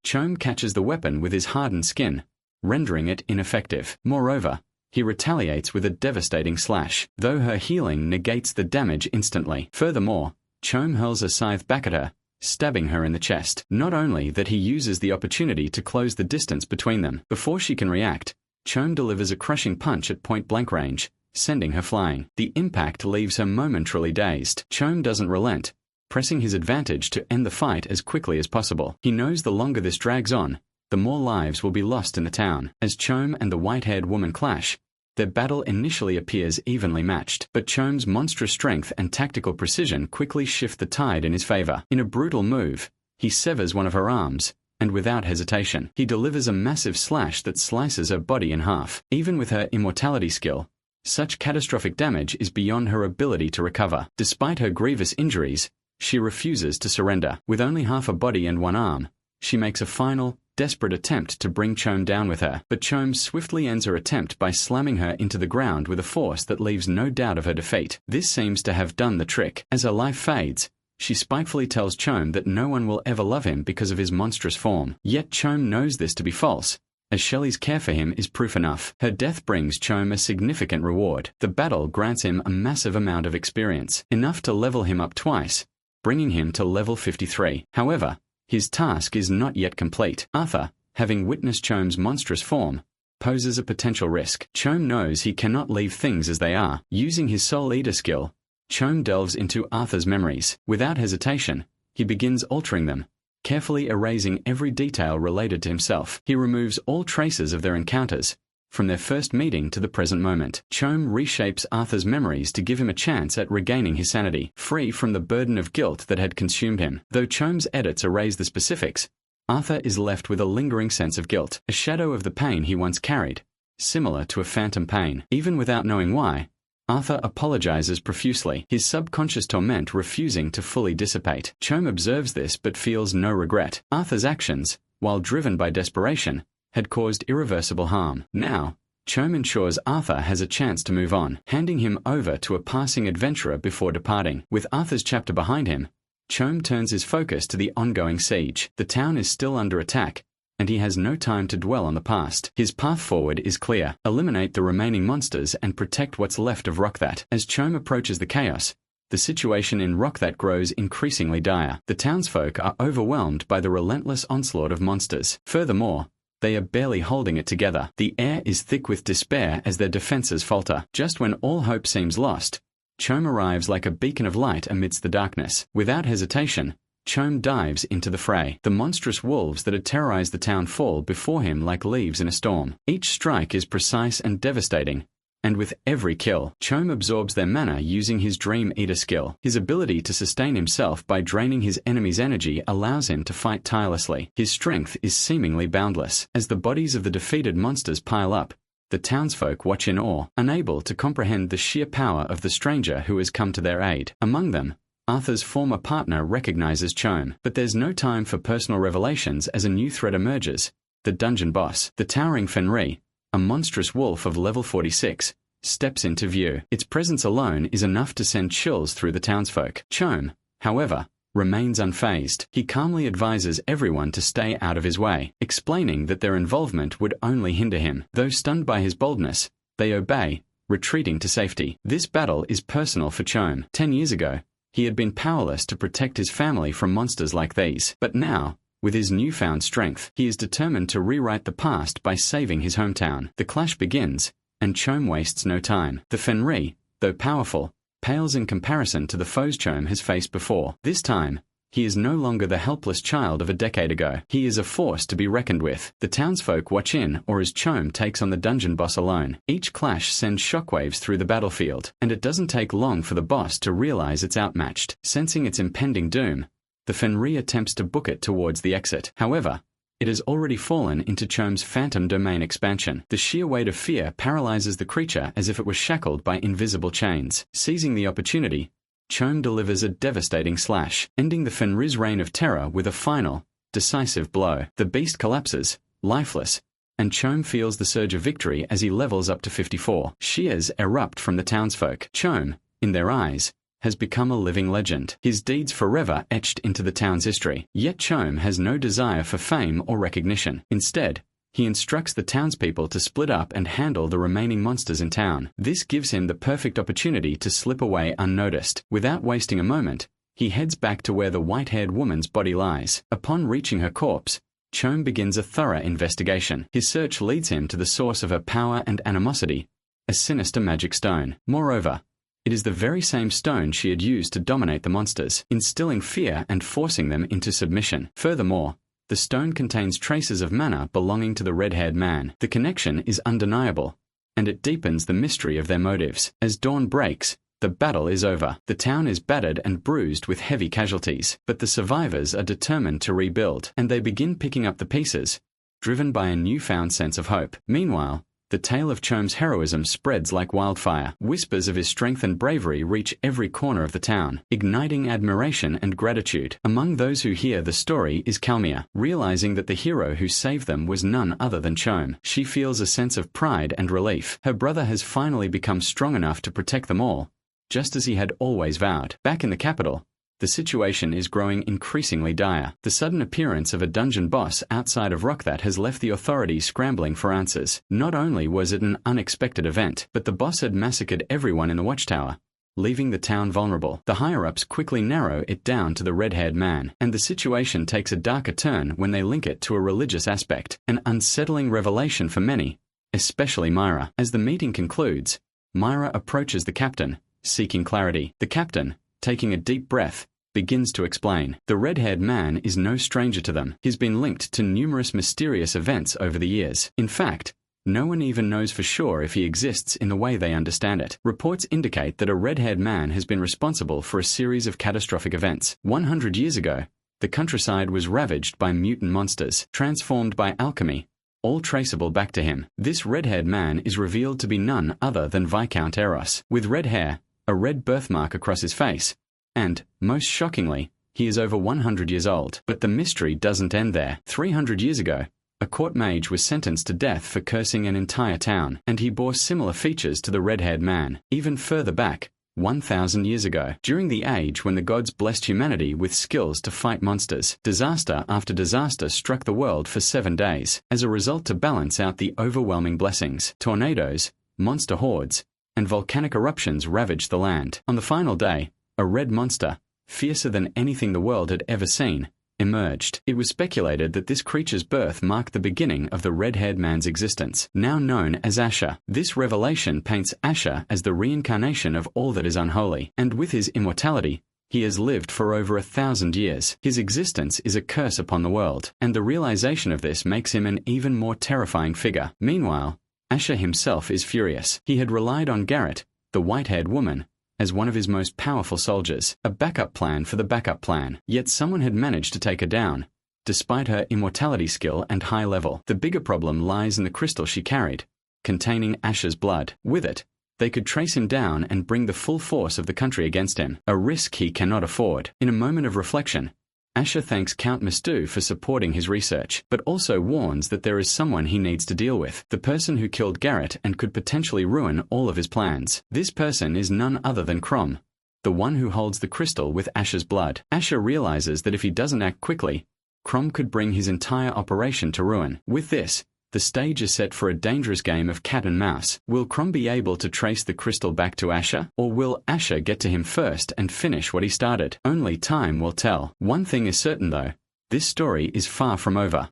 Chom catches the weapon with his hardened skin, rendering it ineffective. Moreover, he retaliates with a devastating slash, though her healing negates the damage instantly. Furthermore, Chom hurls a scythe back at her, stabbing her in the chest. Not only that, he uses the opportunity to close the distance between them. Before she can react, Chom delivers a crushing punch at point-blank range, sending her flying. The impact leaves her momentarily dazed. Chom doesn't relent, pressing his advantage to end the fight as quickly as possible. He knows the longer this drags on, the more lives will be lost in the town. As Chom and the white-haired woman clash, their battle initially appears evenly matched, but Chom's monstrous strength and tactical precision quickly shift the tide in his favor. In a brutal move, he severs one of her arms, and without hesitation, he delivers a massive slash that slices her body in half. Even with her immortality skill, such catastrophic damage is beyond her ability to recover. Despite her grievous injuries, she refuses to surrender. With only half a body and one arm, she makes a final, desperate attempt to bring Chom down with her, but Chom swiftly ends her attempt by slamming her into the ground with a force that leaves no doubt of her defeat. This seems to have done the trick. As her life fades, she spitefully tells Chom that no one will ever love him because of his monstrous form. Yet Chom knows this to be false, as Shelley's care for him is proof enough. Her death brings Chom a significant reward. The battle grants him a massive amount of experience, enough to level him up twice, bringing him to level 53. However, his task is not yet complete. Arthur, having witnessed Chom's monstrous form, poses a potential risk. Chom knows he cannot leave things as they are. Using his Soul Eater skill, Chom delves into Arthur's memories. Without hesitation, he begins altering them, carefully erasing every detail related to himself. He removes all traces of their encounters, from their first meeting to the present moment. Chom reshapes Arthur's memories to give him a chance at regaining his sanity, free from the burden of guilt that had consumed him. Though Chom's edits erase the specifics, Arthur is left with a lingering sense of guilt, a shadow of the pain he once carried, similar to a phantom pain. Even without knowing why, Arthur apologizes profusely, his subconscious torment refusing to fully dissipate. Chom observes this but feels no regret. Arthur's actions, while driven by desperation, had caused irreversible harm. Now, Chom ensures Arthur has a chance to move on, handing him over to a passing adventurer before departing. With Arthur's chapter behind him, Chom turns his focus to the ongoing siege. The town is still under attack, and he has no time to dwell on the past. His path forward is clear: eliminate the remaining monsters and protect what's left of Rockthat. As Chom approaches the chaos, the situation in Rockthat grows increasingly dire. The townsfolk are overwhelmed by the relentless onslaught of monsters. Furthermore, they are barely holding it together. The air is thick with despair as their defenses falter. Just when all hope seems lost, Chom arrives like a beacon of light amidst the darkness. Without hesitation, Chom dives into the fray. The monstrous wolves that had terrorized the town fall before him like leaves in a storm. Each strike is precise and devastating, and with every kill, Chom absorbs their mana using his Dream Eater skill. His ability to sustain himself by draining his enemy's energy allows him to fight tirelessly. His strength is seemingly boundless. As the bodies of the defeated monsters pile up, the townsfolk watch in awe, unable to comprehend the sheer power of the stranger who has come to their aid. Among them, Arthur's former partner recognizes Chom, but there's no time for personal revelations as a new threat emerges: the dungeon boss. The towering Fenrir, a monstrous wolf of level 46, steps into view. Its presence alone is enough to send chills through the townsfolk. Chom, however, remains unfazed. He calmly advises everyone to stay out of his way, explaining that their involvement would only hinder him. Though stunned by his boldness, they obey, retreating to safety. This battle is personal for Chom. 10 years ago, he had been powerless to protect his family from monsters like these. But now, with his newfound strength, he is determined to rewrite the past by saving his hometown. The clash begins, and Chom wastes no time. The Fenrir, though powerful, pales in comparison to the foes Chom has faced before. This time, he is no longer the helpless child of a decade ago. He is a force to be reckoned with. The townsfolk watch in, or as Chom takes on the dungeon boss alone. Each clash sends shockwaves through the battlefield, and it doesn't take long for the boss to realize it's outmatched. Sensing its impending doom, the Fenrir attempts to book it towards the exit. However, it has already fallen into Chom's phantom domain expansion. The sheer weight of fear paralyzes the creature as if it was shackled by invisible chains. Seizing the opportunity, Chom delivers a devastating slash, ending the Fenrir's reign of terror with a final, decisive blow. The beast collapses, lifeless, and Chom feels the surge of victory as he levels up to 54. Cheers erupt from the townsfolk. Chom, in their eyes, has become a living legend, his deeds forever etched into the town's history. Yet Chom has no desire for fame or recognition. Instead, he instructs the townspeople to split up and handle the remaining monsters in town. This gives him the perfect opportunity to slip away unnoticed. Without wasting a moment, he heads back to where the white-haired woman's body lies. Upon reaching her corpse, Chom begins a thorough investigation. His search leads him to the source of her power and animosity, a sinister magic stone. Moreover, it is the very same stone she had used to dominate the monsters, instilling fear and forcing them into submission. Furthermore, the stone contains traces of mana belonging to the red-haired man. The connection is undeniable, and it deepens the mystery of their motives. As dawn breaks, the battle is over. The town is battered and bruised with heavy casualties, but the survivors are determined to rebuild, and they begin picking up the pieces, driven by a newfound sense of hope. Meanwhile, the tale of Chom's heroism spreads like wildfire. Whispers of his strength and bravery reach every corner of the town, igniting admiration and gratitude. Among those who hear the story is Kalmia. Realizing that the hero who saved them was none other than Chom, she feels a sense of pride and relief. Her brother has finally become strong enough to protect them all, just as he had always vowed. Back in the capital, the situation is growing increasingly dire. The sudden appearance of a dungeon boss outside of Rockthat has left the authorities scrambling for answers. Not only was it an unexpected event, but the boss had massacred everyone in the watchtower, leaving the town vulnerable. The higher-ups quickly narrow it down to the red-haired man, and the situation takes a darker turn when they link it to a religious aspect, an unsettling revelation for many, especially Myra. As the meeting concludes, Myra approaches the captain, seeking clarity. The captain, taking a deep breath, begins to explain. The red-haired man is no stranger to them. He's been linked to numerous mysterious events over the years. In fact, no one even knows for sure if he exists in the way they understand it. Reports indicate that a red-haired man has been responsible for a series of catastrophic events. 100 years ago, the countryside was ravaged by mutant monsters, transformed by alchemy, all traceable back to him. This red-haired man is revealed to be none other than Viscount Eros, with red hair, a red birthmark across his face, and, most shockingly, he is over 100 years old. But the mystery doesn't end there. 300 years ago, a court mage was sentenced to death for cursing an entire town, and he bore similar features to the red-haired man. Even further back, 1,000 years ago, during the age when the gods blessed humanity with skills to fight monsters, disaster after disaster struck the world for 7 days. As a result, to balance out the overwhelming blessings, tornadoes, monster hordes, and volcanic eruptions ravaged the land. On the final day, a red monster, fiercer than anything the world had ever seen, emerged. It was speculated that this creature's birth marked the beginning of the red-haired man's existence, now known as Asher. This revelation paints Asher as the reincarnation of all that is unholy, and with his immortality, he has lived for over 1,000 years. His existence is a curse upon the world, and the realization of this makes him an even more terrifying figure. Meanwhile, Asher himself is furious. He had relied on Garrett, the white-haired woman, as one of his most powerful soldiers, a backup plan for the backup plan. Yet someone had managed to take her down, despite her immortality skill and high level. The bigger problem lies in the crystal she carried, containing Asher's blood. With it, they could trace him down and bring the full force of the country against him, a risk he cannot afford. In a moment of reflection, Asher thanks Count Mistu for supporting his research, but also warns that there is someone he needs to deal with, the person who killed Garrett and could potentially ruin all of his plans. This person is none other than Crom, the one who holds the crystal with Asher's blood. Asher realizes that if he doesn't act quickly, Crom could bring his entire operation to ruin. With this, the stage is set for a dangerous game of cat and mouse. Will Crom be able to trace the crystal back to Asher, or will Asher get to him first and finish what he started? Only time will tell. One thing is certain though, this story is far from over.